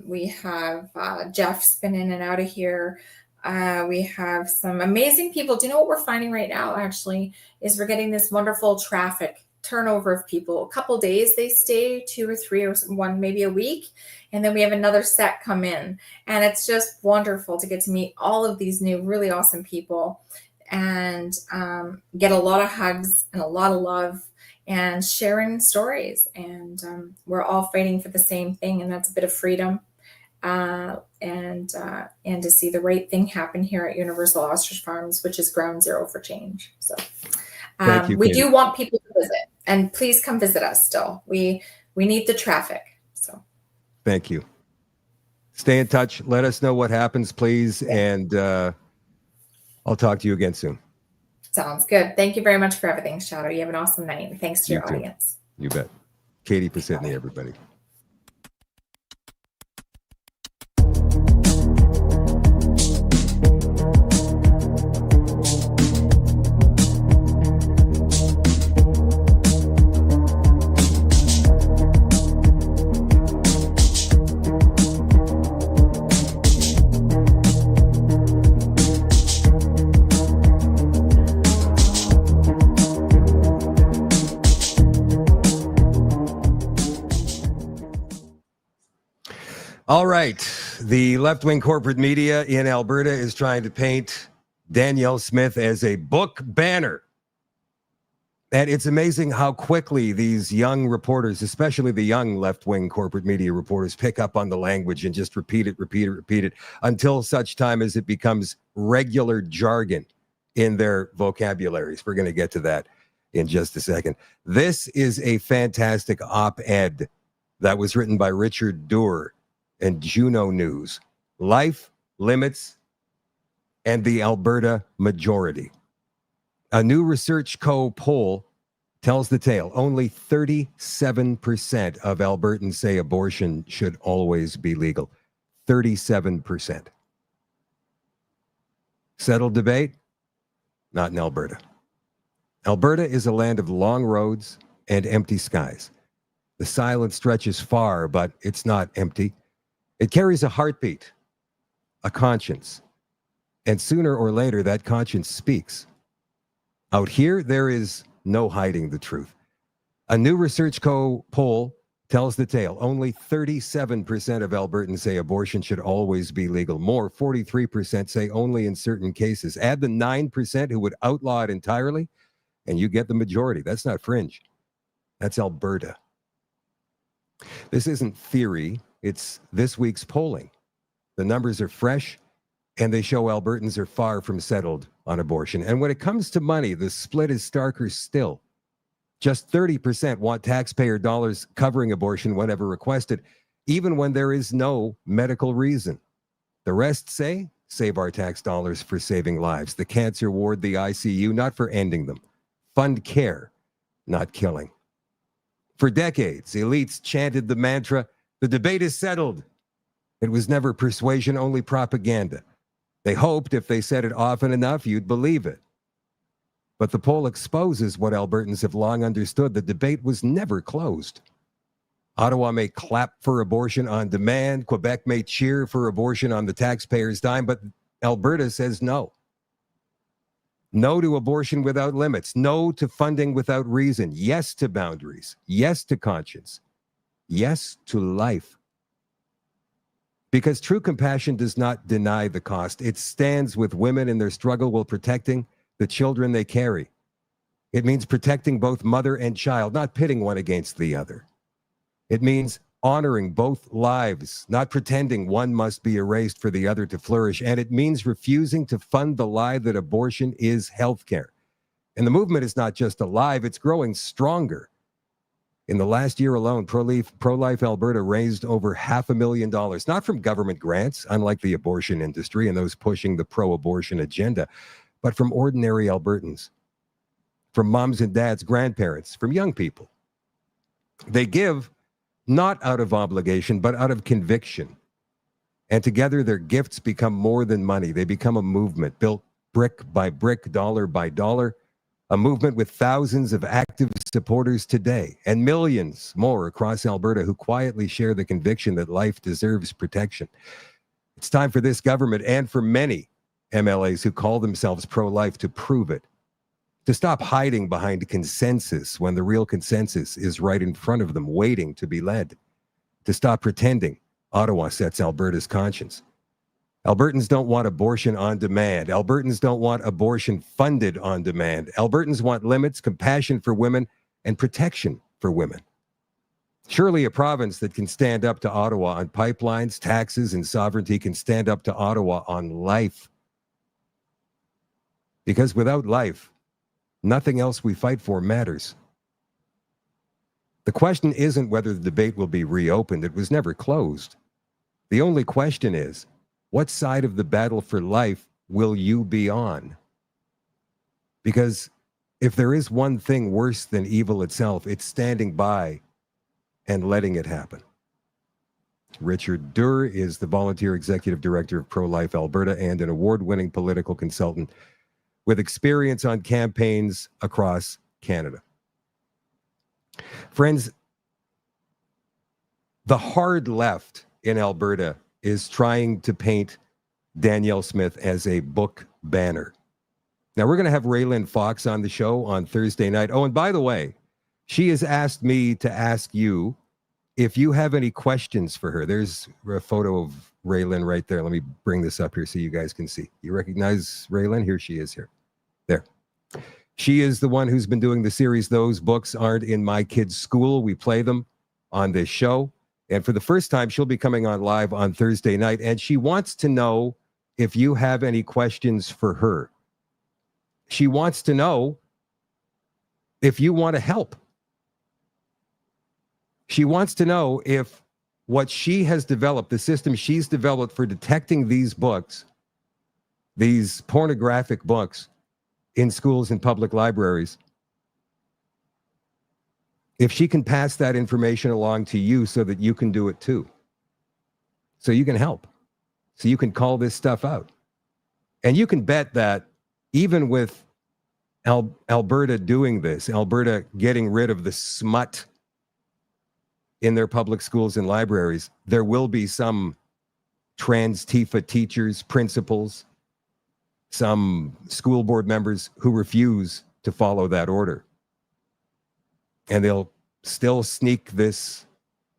We have Jeff's been in and out of here. We have some amazing people. Do you know what we're finding right now, actually, is we're getting this wonderful traffic turnover of people. A couple days they stay, 2 or 3 or one, maybe a week. And then we have another set come in. And it's just wonderful to get to meet all of these new, really awesome people and get a lot of hugs and a lot of love and sharing stories. And we're all fighting for the same thing, and that's a bit of freedom. And to see the right thing happen here at Universal Ostrich Farms, which is ground zero for change. So Thank you, we Katie. do want people to visit, and please come visit us still. We need the traffic. So thank you. Stay in touch. Let us know what happens, please. And I'll talk to you again soon. Sounds good. Thank you very much for everything, Shadow. You have an awesome night. And thanks to your audience. You bet. Katie Pasitney, everybody. All right. The left-wing corporate media in Alberta is trying to paint Danielle Smith as a book banner. And it's amazing how quickly these young reporters, especially the young left-wing corporate media reporters, pick up on the language and just repeat it until such time as it becomes regular jargon in their vocabularies. We're going to get to that in just a second. This is a fantastic op-ed that was written by Richard Doerr and Juno News, Life, Limits, and the Alberta Majority. A new Research Co. poll tells the tale. Only 37% of Albertans say abortion should always be legal. 37%. Settled debate? Not in Alberta. Alberta is a land of long roads and empty skies. The silence stretches far, but it's not empty. It carries a heartbeat, a conscience, and sooner or later that conscience speaks. Out here, there is no hiding the truth. A new Research Co. poll tells the tale. Only 37% of Albertans say abortion should always be legal. More, 43% say only in certain cases. Add the 9% who would outlaw it entirely, and you get the majority. That's not fringe. That's Alberta. This isn't theory. It's this week's polling. The numbers are fresh, and they show Albertans are far from settled on abortion. And when it comes to money, the split is starker still. Just 30% want taxpayer dollars covering abortion whenever requested, even when there is no medical reason. The rest say, save our tax dollars for saving lives. The cancer ward, the ICU, not for ending them. Fund care, not killing. For decades, elites chanted the mantra, the debate is settled. It was never persuasion, only propaganda. They hoped if they said it often enough, you'd believe it. But the poll exposes what Albertans have long understood. The debate was never closed. Ottawa may clap for abortion on demand. Quebec may cheer for abortion on the taxpayer's dime, but Alberta says no. No to abortion without limits. No to funding without reason. Yes to boundaries. Yes to conscience. Yes to life. Because true compassion does not deny the cost. It stands with women in their struggle while protecting the children they carry. It means protecting both mother and child, not pitting one against the other. It means honoring both lives, not pretending one must be erased for the other to flourish. And it means refusing to fund the lie that abortion is healthcare. And the movement is not just alive, it's growing stronger. In the last year alone, Pro-Life Alberta raised over $500,000, not from government grants, unlike the abortion industry and those pushing the pro-abortion agenda, but from ordinary Albertans, from moms and dads, grandparents, from young people. They give not out of obligation, but out of conviction. And together their gifts become more than money. They become a movement built brick by brick, dollar by dollar, a movement with thousands of active supporters today and millions more across Alberta who quietly share the conviction that life deserves protection. It's time for this government and for many MLAs who call themselves pro-life to prove it, to stop hiding behind consensus when the real consensus is right in front of them, waiting to be led, to stop pretending Ottawa sets Alberta's conscience. Albertans don't want abortion on demand. Albertans don't want abortion funded on demand. Albertans want limits, compassion for women, and protection for women. Surely a province that can stand up to Ottawa on pipelines, taxes, and sovereignty can stand up to Ottawa on life. Because without life, nothing else we fight for matters. The question isn't whether the debate will be reopened. It was never closed. The only question is, what side of the battle for life will you be on? Because if there is one thing worse than evil itself, it's standing by and letting it happen. Richard Durr is the volunteer executive director of Pro-Life Alberta and an award-winning political consultant with experience on campaigns across Canada. Friends, the hard left in Alberta is trying to paint Danielle Smith as a book banner. Now, we're going to have Raylyn Fox on the show on Thursday night. Oh, and by the way, she has asked me to ask you if you have any questions for her. There's a photo of Raylyn right there. Let me bring this up here so you guys can see. You recognize Raylyn? Here she is here. There. She is the one who's been doing the series, Those Books Aren't in My Kids' School. We play them on this show. And for the first time, she'll be coming on live on Thursday night. And she wants to know if you have any questions for her. She wants to know if you want to help. She wants to know if what she has developed, the system she's developed for detecting these books, these pornographic books in schools and public libraries, if she can pass that information along to you so that you can do it too, so you can help, so you can call this stuff out. And you can bet that even with Alberta doing this, Alberta getting rid of the smut in their public schools and libraries, there will be some trans TIFA teachers, principals, some school board members who refuse to follow that order. And they'll still sneak this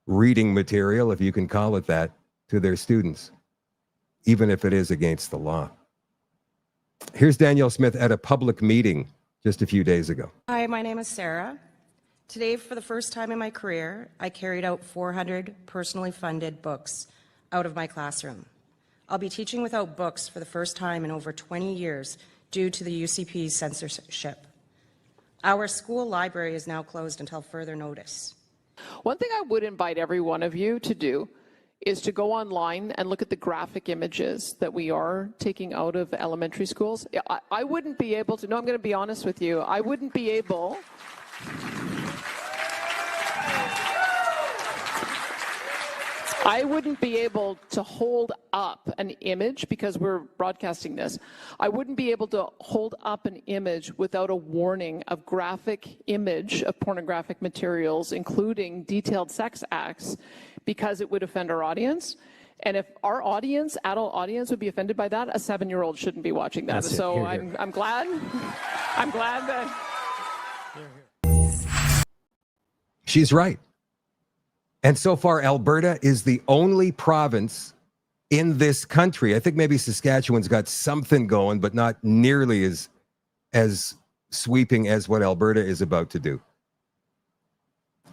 reading material, if you can call it that, to their students, even if it is against the law. Here's Danielle Smith at a public meeting just a few days ago. Hi, my name is Sarah. Today, for the first time in my career, I carried out 400 personally funded books out of my classroom. I'll be teaching without books for the first time in over 20 years due to the UCP's censorship. Our school library is now closed until further notice. One thing I would invite every one of you to do is to go online and look at the graphic images that we are taking out of elementary schools. I wouldn't be able to, no, I'm going to be honest with you, I wouldn't be able to hold up an image, because we're broadcasting this, I wouldn't be able to hold up an image without a warning of graphic image of pornographic materials, including detailed sex acts, because it would offend our audience. And if our audience, adult audience, would be offended by that, a 7-year-old shouldn't be watching that. That's so it. Here. I'm glad that... She's right. And so far, Alberta is the only province in this country. I think maybe Saskatchewan's got something going, but not nearly as sweeping as what Alberta is about to do.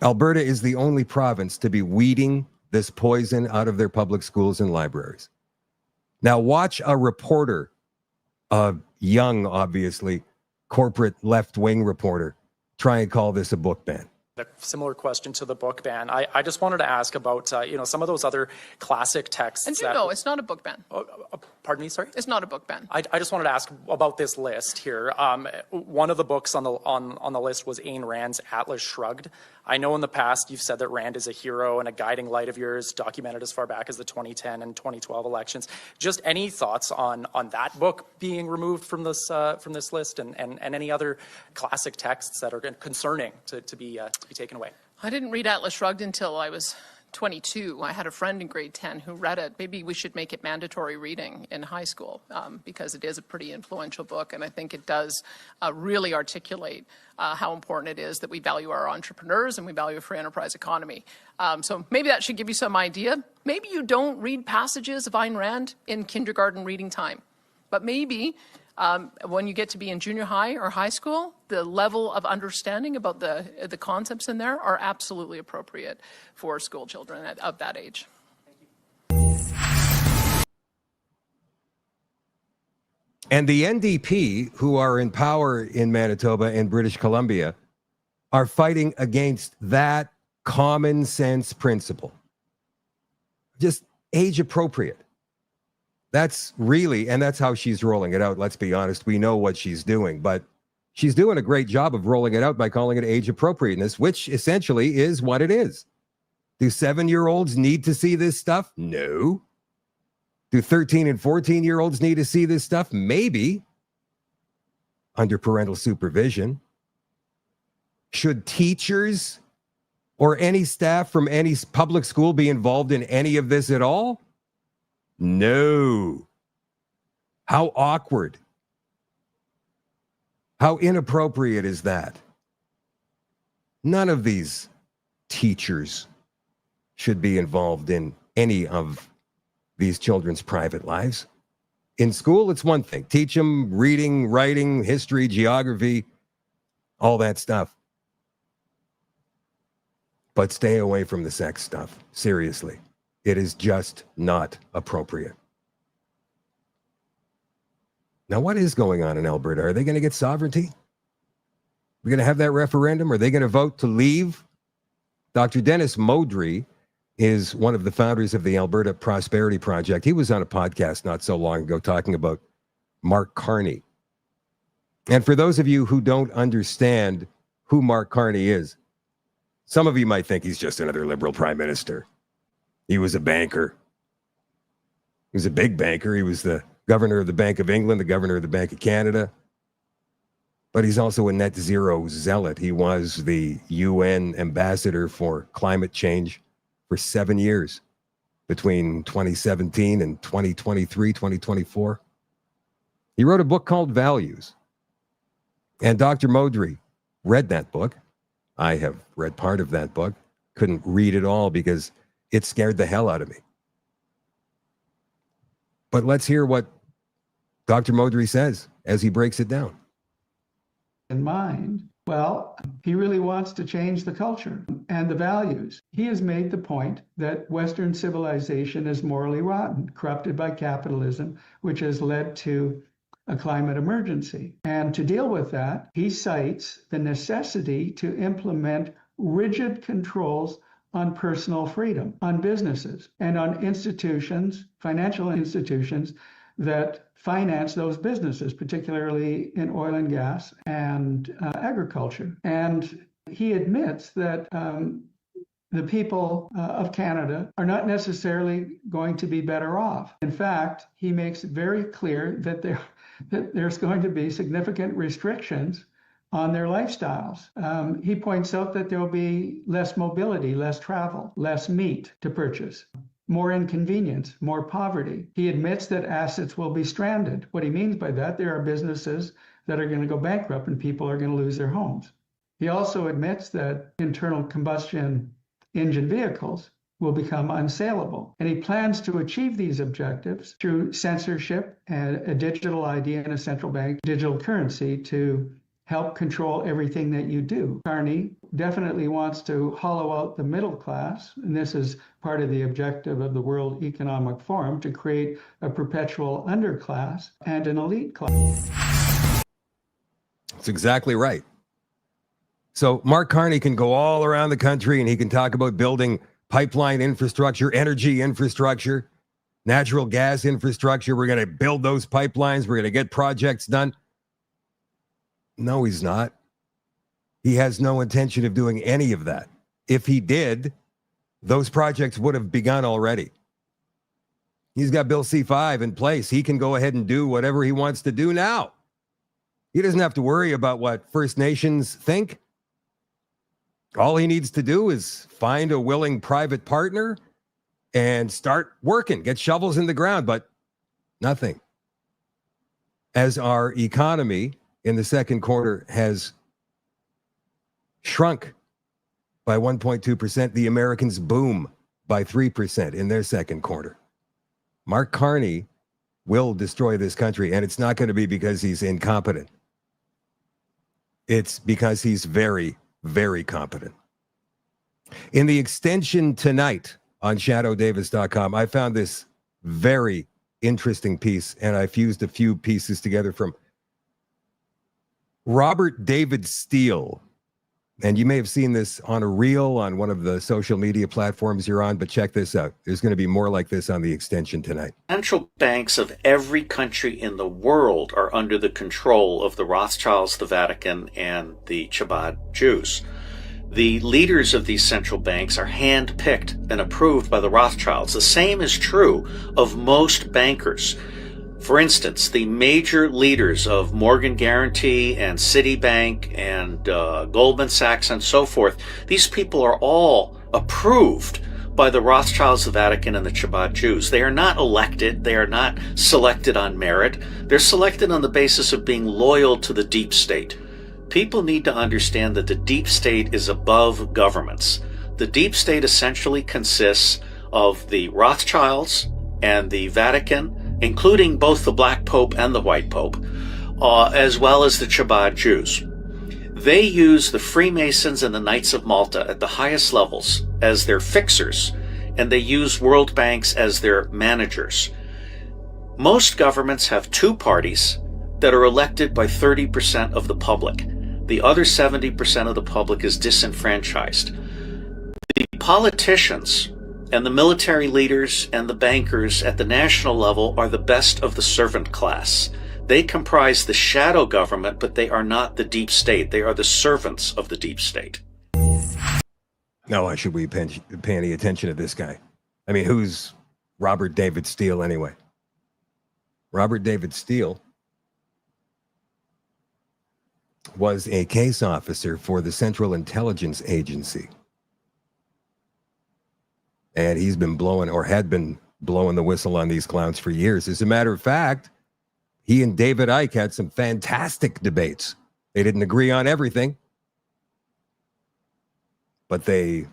Alberta is the only province to be weeding this poison out of their public schools and libraries. Now watch a reporter, a young, obviously, corporate left-wing reporter, try and call this a book ban. A similar question to the book ban. I just wanted to ask about, some of those other classic texts. And no, it's not a book ban. Pardon me, sorry? It's not a book ban. I just wanted to ask about this list here. One of the books on the list was Ayn Rand's Atlas Shrugged. I know in the past you've said that Rand is a hero and a guiding light of yours, documented as far back as the 2010 and 2012 elections. Just any thoughts on that book being removed from this list, and any other classic texts that are concerning to be taken away? I didn't read Atlas Shrugged until I was 22. I had a friend in grade 10 who read it. Maybe we should make it mandatory reading in high school, because it is a pretty influential book, and I think it does really articulate how important it is that we value our entrepreneurs and we value a free enterprise economy. So maybe that should give you some idea. Maybe you don't read passages of Ayn Rand in kindergarten reading time, but maybe when you get to be in junior high or high school, the level of understanding about the concepts in there are absolutely appropriate for school children of that age. And the NDP, who are in power in Manitoba and British Columbia, are fighting against that common sense principle. Just age appropriate. That's really, and that's how she's rolling it out. Let's be honest. We know what she's doing, but she's doing a great job of rolling it out by calling it age appropriateness, which essentially is what it is. Do 7-year-olds need to see this stuff? No. Do 13 and 14-year-olds need to see this stuff? Maybe. Under parental supervision. Should teachers or any staff from any public school be involved in any of this at all? No. How awkward. How inappropriate is that? None of these teachers should be involved in any of these children's private lives. In school, it's one thing. Teach them reading, writing, history, geography, all that stuff. But stay away from the sex stuff. Seriously. It is just not appropriate. Now, what is going on in Alberta? Are they going to get sovereignty? We're going to have that referendum? Are they going to vote to leave? Dr. Dennis Modry is one of the founders of the Alberta Prosperity Project. He was on a podcast not so long ago talking about Mark Carney. And for those of you who don't understand who Mark Carney is, Some of you might think he's just another Liberal prime minister. He was a banker. He was a big banker. He was the governor of the Bank of England, the governor of the Bank of Canada. But he's also a net zero zealot. He was the UN ambassador for climate change for 7 years between 2017 and 2023, 2024. He wrote a book called Values. And Dr. Modry read that book. I have read part of that book. Couldn't read it all because it scared the hell out of me. But let's hear what Dr. Modry says as he breaks it down. In mind, well, he really wants to change the culture and the values. He has made the point that Western civilization is morally rotten, corrupted by capitalism, which has led to a climate emergency. And to deal with that, he cites the necessity to implement rigid controls on personal freedom, on businesses, and on institutions, financial institutions that finance those businesses, particularly in oil and gas and agriculture. And he admits that the people of Canada are not necessarily going to be better off. In fact, he makes it very clear that there's going to be significant restrictions on their lifestyles. He points out that there will be less mobility, less travel, less meat to purchase, more inconvenience, more poverty. He admits that assets will be stranded. What he means by that, there are businesses that are going to go bankrupt and people are going to lose their homes. He also admits that internal combustion engine vehicles will become unsaleable. And he plans to achieve these objectives through censorship and a digital ID and a central bank digital currency to help control everything that you do. Carney definitely wants to hollow out the middle class, and this is part of the objective of the World Economic Forum, to create a perpetual underclass and an elite class. That's exactly right. So Mark Carney can go all around the country and he can talk about building pipeline infrastructure, energy infrastructure, natural gas infrastructure. We're going to build those pipelines. We're going to get projects done. No, he's not. He has no intention of doing any of that. If he did, those projects would have begun already. He's got Bill C-5 in place. He can go ahead and do whatever he wants to do now. He doesn't have to worry about what First Nations think. All he needs to do is find a willing private partner and start working, get shovels in the ground, but nothing. As our economy in the second quarter has shrunk by 1.2%, the Americans boom by 3% in their second quarter. Mark Carney will destroy this country, and it's not going to be because he's incompetent. It's because he's very, very competent. In the extension tonight on shadowdavis.com, I found this very interesting piece, and I fused a few pieces together from Robert David Steele. And you may have seen this on a reel on one of the social media platforms you're on, but check this out. There's going to be more like this on the extension tonight. Central banks of every country in the world are under the control of the Rothschilds, the Vatican, and the Chabad Jews. The leaders of these central banks are hand-picked and approved by the Rothschilds. The same is true of most bankers. For instance, the major leaders of Morgan Guarantee and Citibank and Goldman Sachs and so forth, these people are all approved by the Rothschilds, the Vatican, and the Chabad Jews. They are not elected. They are not selected on merit. They're selected on the basis of being loyal to the deep state. People need to understand that the deep state is above governments. The deep state essentially consists of the Rothschilds and the Vatican, including both the Black Pope and the White Pope, as well as the Chabad Jews. They use the Freemasons and the Knights of Malta at the highest levels as their fixers, and they use world banks as their managers. Most governments have two parties that are elected by 30% of the public. The other 70% of the public is disenfranchised. The politicians and the military leaders and the bankers at the national level are the best of the servant class. They comprise the shadow government, but they are not the deep state. They are the servants of the deep state. No, why should we pay any attention to this guy? I mean, who's Robert David Steele anyway? Robert David Steele was a case officer for the Central Intelligence Agency. And he's been blowing, or had been blowing the whistle on these clowns for years. As a matter of fact, he and David Icke had some fantastic debates. They didn't agree on everything, but they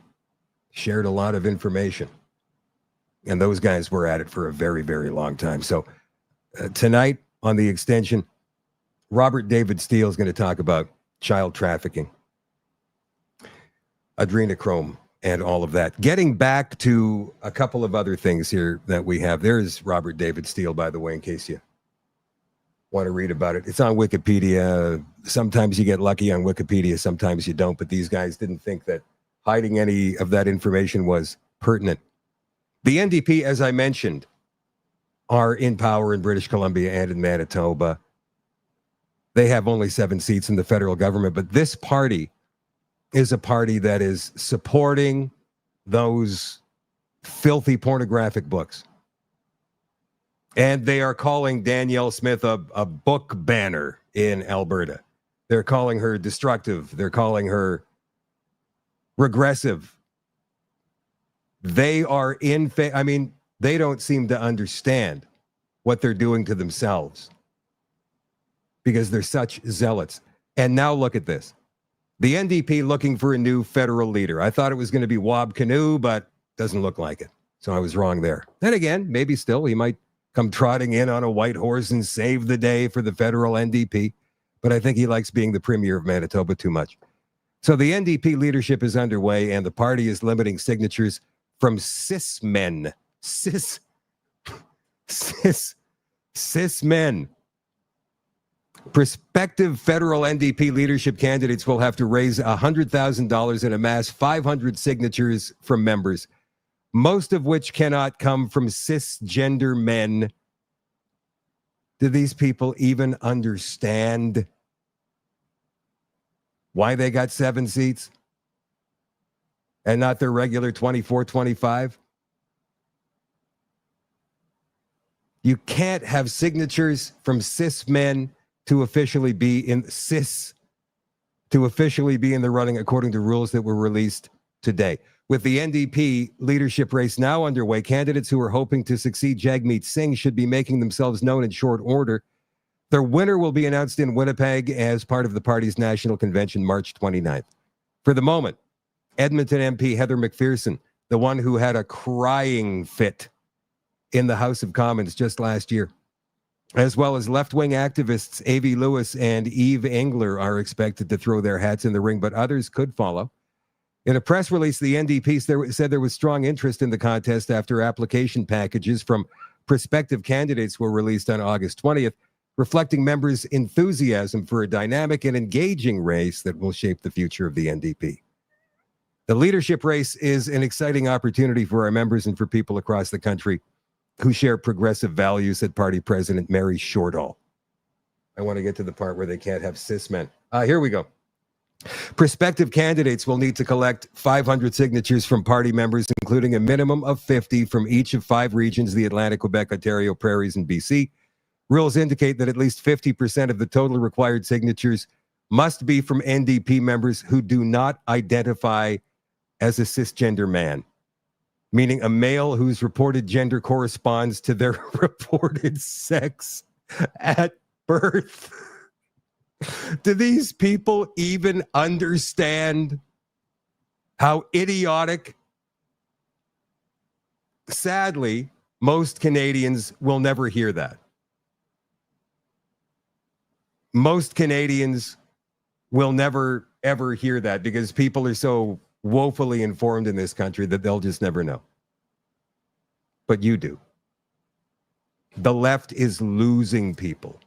shared a lot of information. And those guys were at it for a very, very long time. So tonight on the extension, Robert David Steele is going to talk about child trafficking, adrenochrome, and all of that. Getting back to a couple of other things here that we have. There's Robert David Steele, by the way, in case you want to read about it. It's on Wikipedia. Sometimes you get lucky on Wikipedia, sometimes you don't. But these guys didn't think that hiding any of that information was pertinent. The NDP, as I mentioned, are in power in British Columbia and in Manitoba. They have only 7 seats in the federal government, but this party is a party that is supporting those filthy pornographic books. And they are calling Danielle Smith a book banner in Alberta. They're calling her destructive. They're calling her regressive. They are I mean, they don't seem to understand what they're doing to themselves because they're such zealots. And now look at this. The NDP looking for a new federal leader. I thought it was going to be Wab Kinew, but doesn't look like it. So I was wrong there. Then again, maybe still he might come trotting in on a white horse and save the day for the federal NDP. But I think he likes being the premier of Manitoba too much. So the NDP leadership is underway, and the party is limiting signatures from cis men. Cis men. Prospective federal NDP leadership candidates will have to raise $100,000 and amass 500 signatures from members, most of which cannot come from cisgender men. Do these people even understand why they got 7 seats and not their regular 24, 25? You can't have signatures from cis men to officially be in the running according to rules that were released today. With the NDP leadership race now underway, candidates who are hoping to succeed Jagmeet Singh should be making themselves known in short order. Their winner will be announced in Winnipeg as part of the party's national convention March 29th. For the moment, Edmonton MP Heather McPherson, the one who had a crying fit in the House of Commons just last year, as well as left-wing activists Avi Lewis and Eve Engler, are expected to throw their hats in the ring, but others could follow. In a press release, the NDP said there was strong interest in the contest after application packages from prospective candidates were released on August 20th, reflecting members' enthusiasm for a dynamic and engaging race that will shape the future of the NDP. The leadership race is an exciting opportunity for our members and for people across the country who share progressive values, said party president Mary Shortall. I want to get to the part where they can't have cis men. Here we go. Prospective candidates will need to collect 500 signatures from party members, including a minimum of 50 from each of 5 regions, the Atlantic, Quebec, Ontario, Prairies, and BC. Rules indicate that at least 50% of the total required signatures must be from NDP members who do not identify as a cisgender man, meaning a male whose reported gender corresponds to their reported sex at birth. Do these people even understand how idiotic? Sadly, most Canadians will never hear that. Most Canadians will never, ever hear that because people are so woefully informed in this country that they'll just never know. But you do. The left is losing people.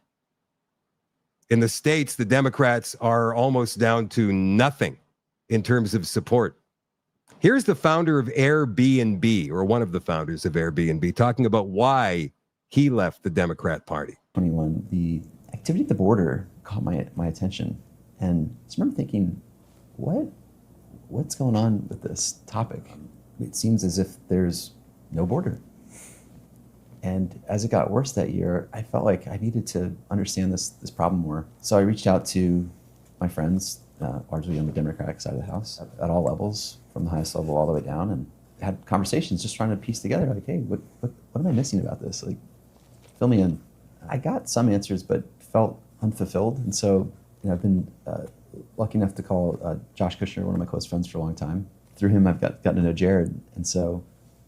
In the States, the Democrats are almost down to nothing in terms of support. Here's the founder of Airbnb, or one of the founders of Airbnb, talking about why he left the Democrat Party. 21, the activity at the border caught my attention. And I just remember thinking, what what's going on with this topic? It seems as if there's no border. And as it got worse that year, I felt like I needed to understand this problem more. So I reached out to my friends, largely on the Democratic side of the House, at all levels, from the highest level all the way down, and had conversations just trying to piece together, like, hey, what am I missing about this? Like, fill me in. I got some answers, but felt unfulfilled. And so, I've been lucky enough to call Josh Kushner, one of my close friends, for a long time. Through him, I've gotten to know Jared. And so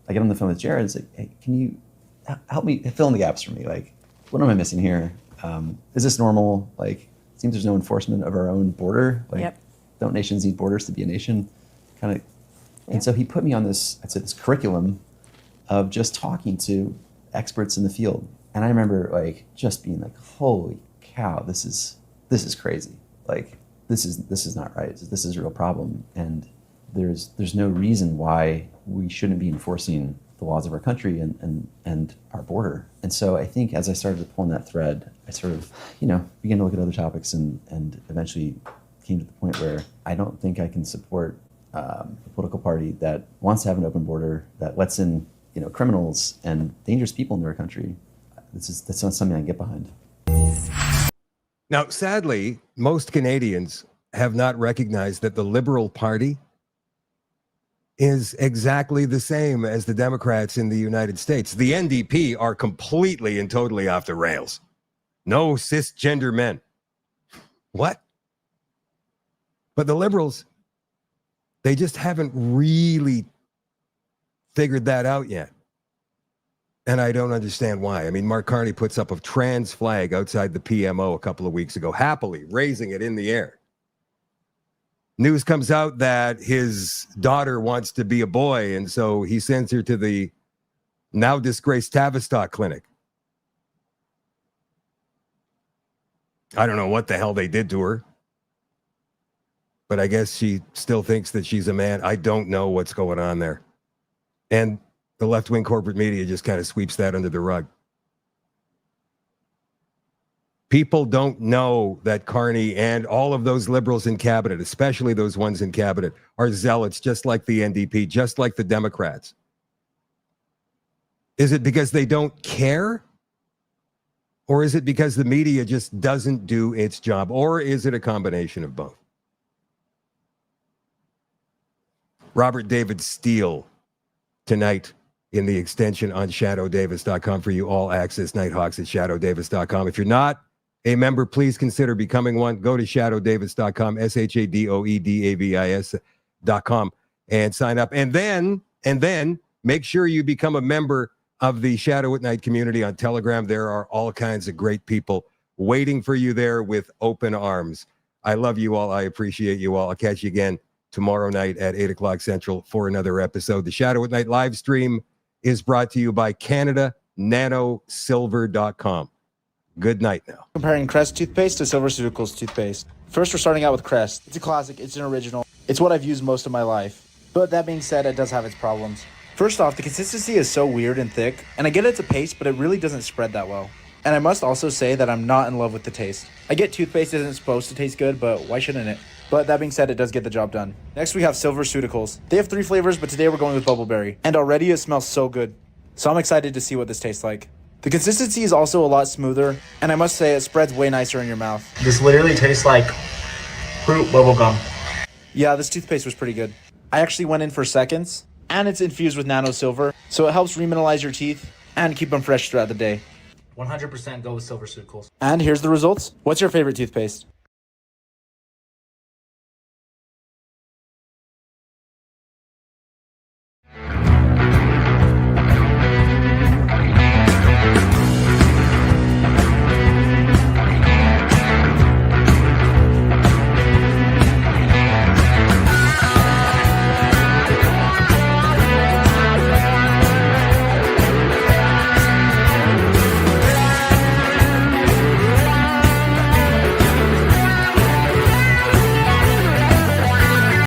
I get on the phone with Jared and say, hey, can you help me fill in the gaps for me? Like, what am I missing here? Is this normal? Like, it seems there's no enforcement of our own border. Like, don't nations need borders to be a nation? Kind of. And so he put me on this curriculum of just talking to experts in the field. And I remember like just being like, holy cow, this is crazy. Like, this is not right. This is a real problem. And there's no reason why we shouldn't be enforcing the laws of our country and our border. And so I think as I started pulling that thread, I sort of, began to look at other topics and eventually came to the point where I don't think I can support a political party that wants to have an open border, that lets in, criminals and dangerous people into our country. That's not something I can get behind. Now, sadly, most Canadians have not recognized that the Liberal Party is exactly the same as the Democrats in the United States. The NDP are completely and totally off the rails. No cisgender men. What? But the Liberals, they just haven't really figured that out yet. And I don't understand why. I mean, Mark Carney puts up a trans flag outside the PMO a couple of weeks ago, happily raising it in the air. News comes out that his daughter wants to be a boy, and so he sends her to the now disgraced Tavistock Clinic. I don't know what the hell they did to her, but I guess she still thinks that she's a man. I don't know what's going on there. And the left-wing corporate media just kind of sweeps that under the rug. People don't know that Carney and all of those liberals in cabinet, especially those ones in cabinet, are zealots just like the NDP, just like the Democrats. Is it because they don't care? Or is it because the media just doesn't do its job? Or is it a combination of both? Robert David Steele tonight in the extension on shadowdavis.com for you all access Nighthawks at shadowdavis.com. If you're not a member, please consider becoming one. Go to shadowdavis.com, shadowdavis.com, and sign up. And then make sure you become a member of the Shadow at Night community on Telegram. There are all kinds of great people waiting for you there with open arms. I love you all. I appreciate you all. I'll catch you again tomorrow night at 8 o'clock Central for another episode. The Shadow at Night live stream is brought to you by CanadaNanoSilver.com. Good night now. Comparing Crest toothpaste to SilverSeuticals toothpaste. First, we're starting out with Crest. It's a classic. It's an original. It's what I've used most of my life. But that being said, it does have its problems. First off, the consistency is so weird and thick, and I get it's a paste, but it really doesn't spread that well. And I must also say that I'm not in love with the taste. I get toothpaste isn't supposed to taste good, but why shouldn't it? But that being said, it does get the job done. Next, we have SilverSeuticals. They have 3 flavors, but today we're going with Bubbleberry. And already it smells so good. So I'm excited to see what this tastes like. The consistency is also a lot smoother, and I must say it spreads way nicer in your mouth. This literally tastes like fruit bubblegum. Yeah, this toothpaste was pretty good. I actually went in for seconds, and it's infused with nano silver, so it helps remineralize your teeth and keep them fresh throughout the day. 100% go with SilverSeuticals. And here's the results. What's your favorite toothpaste?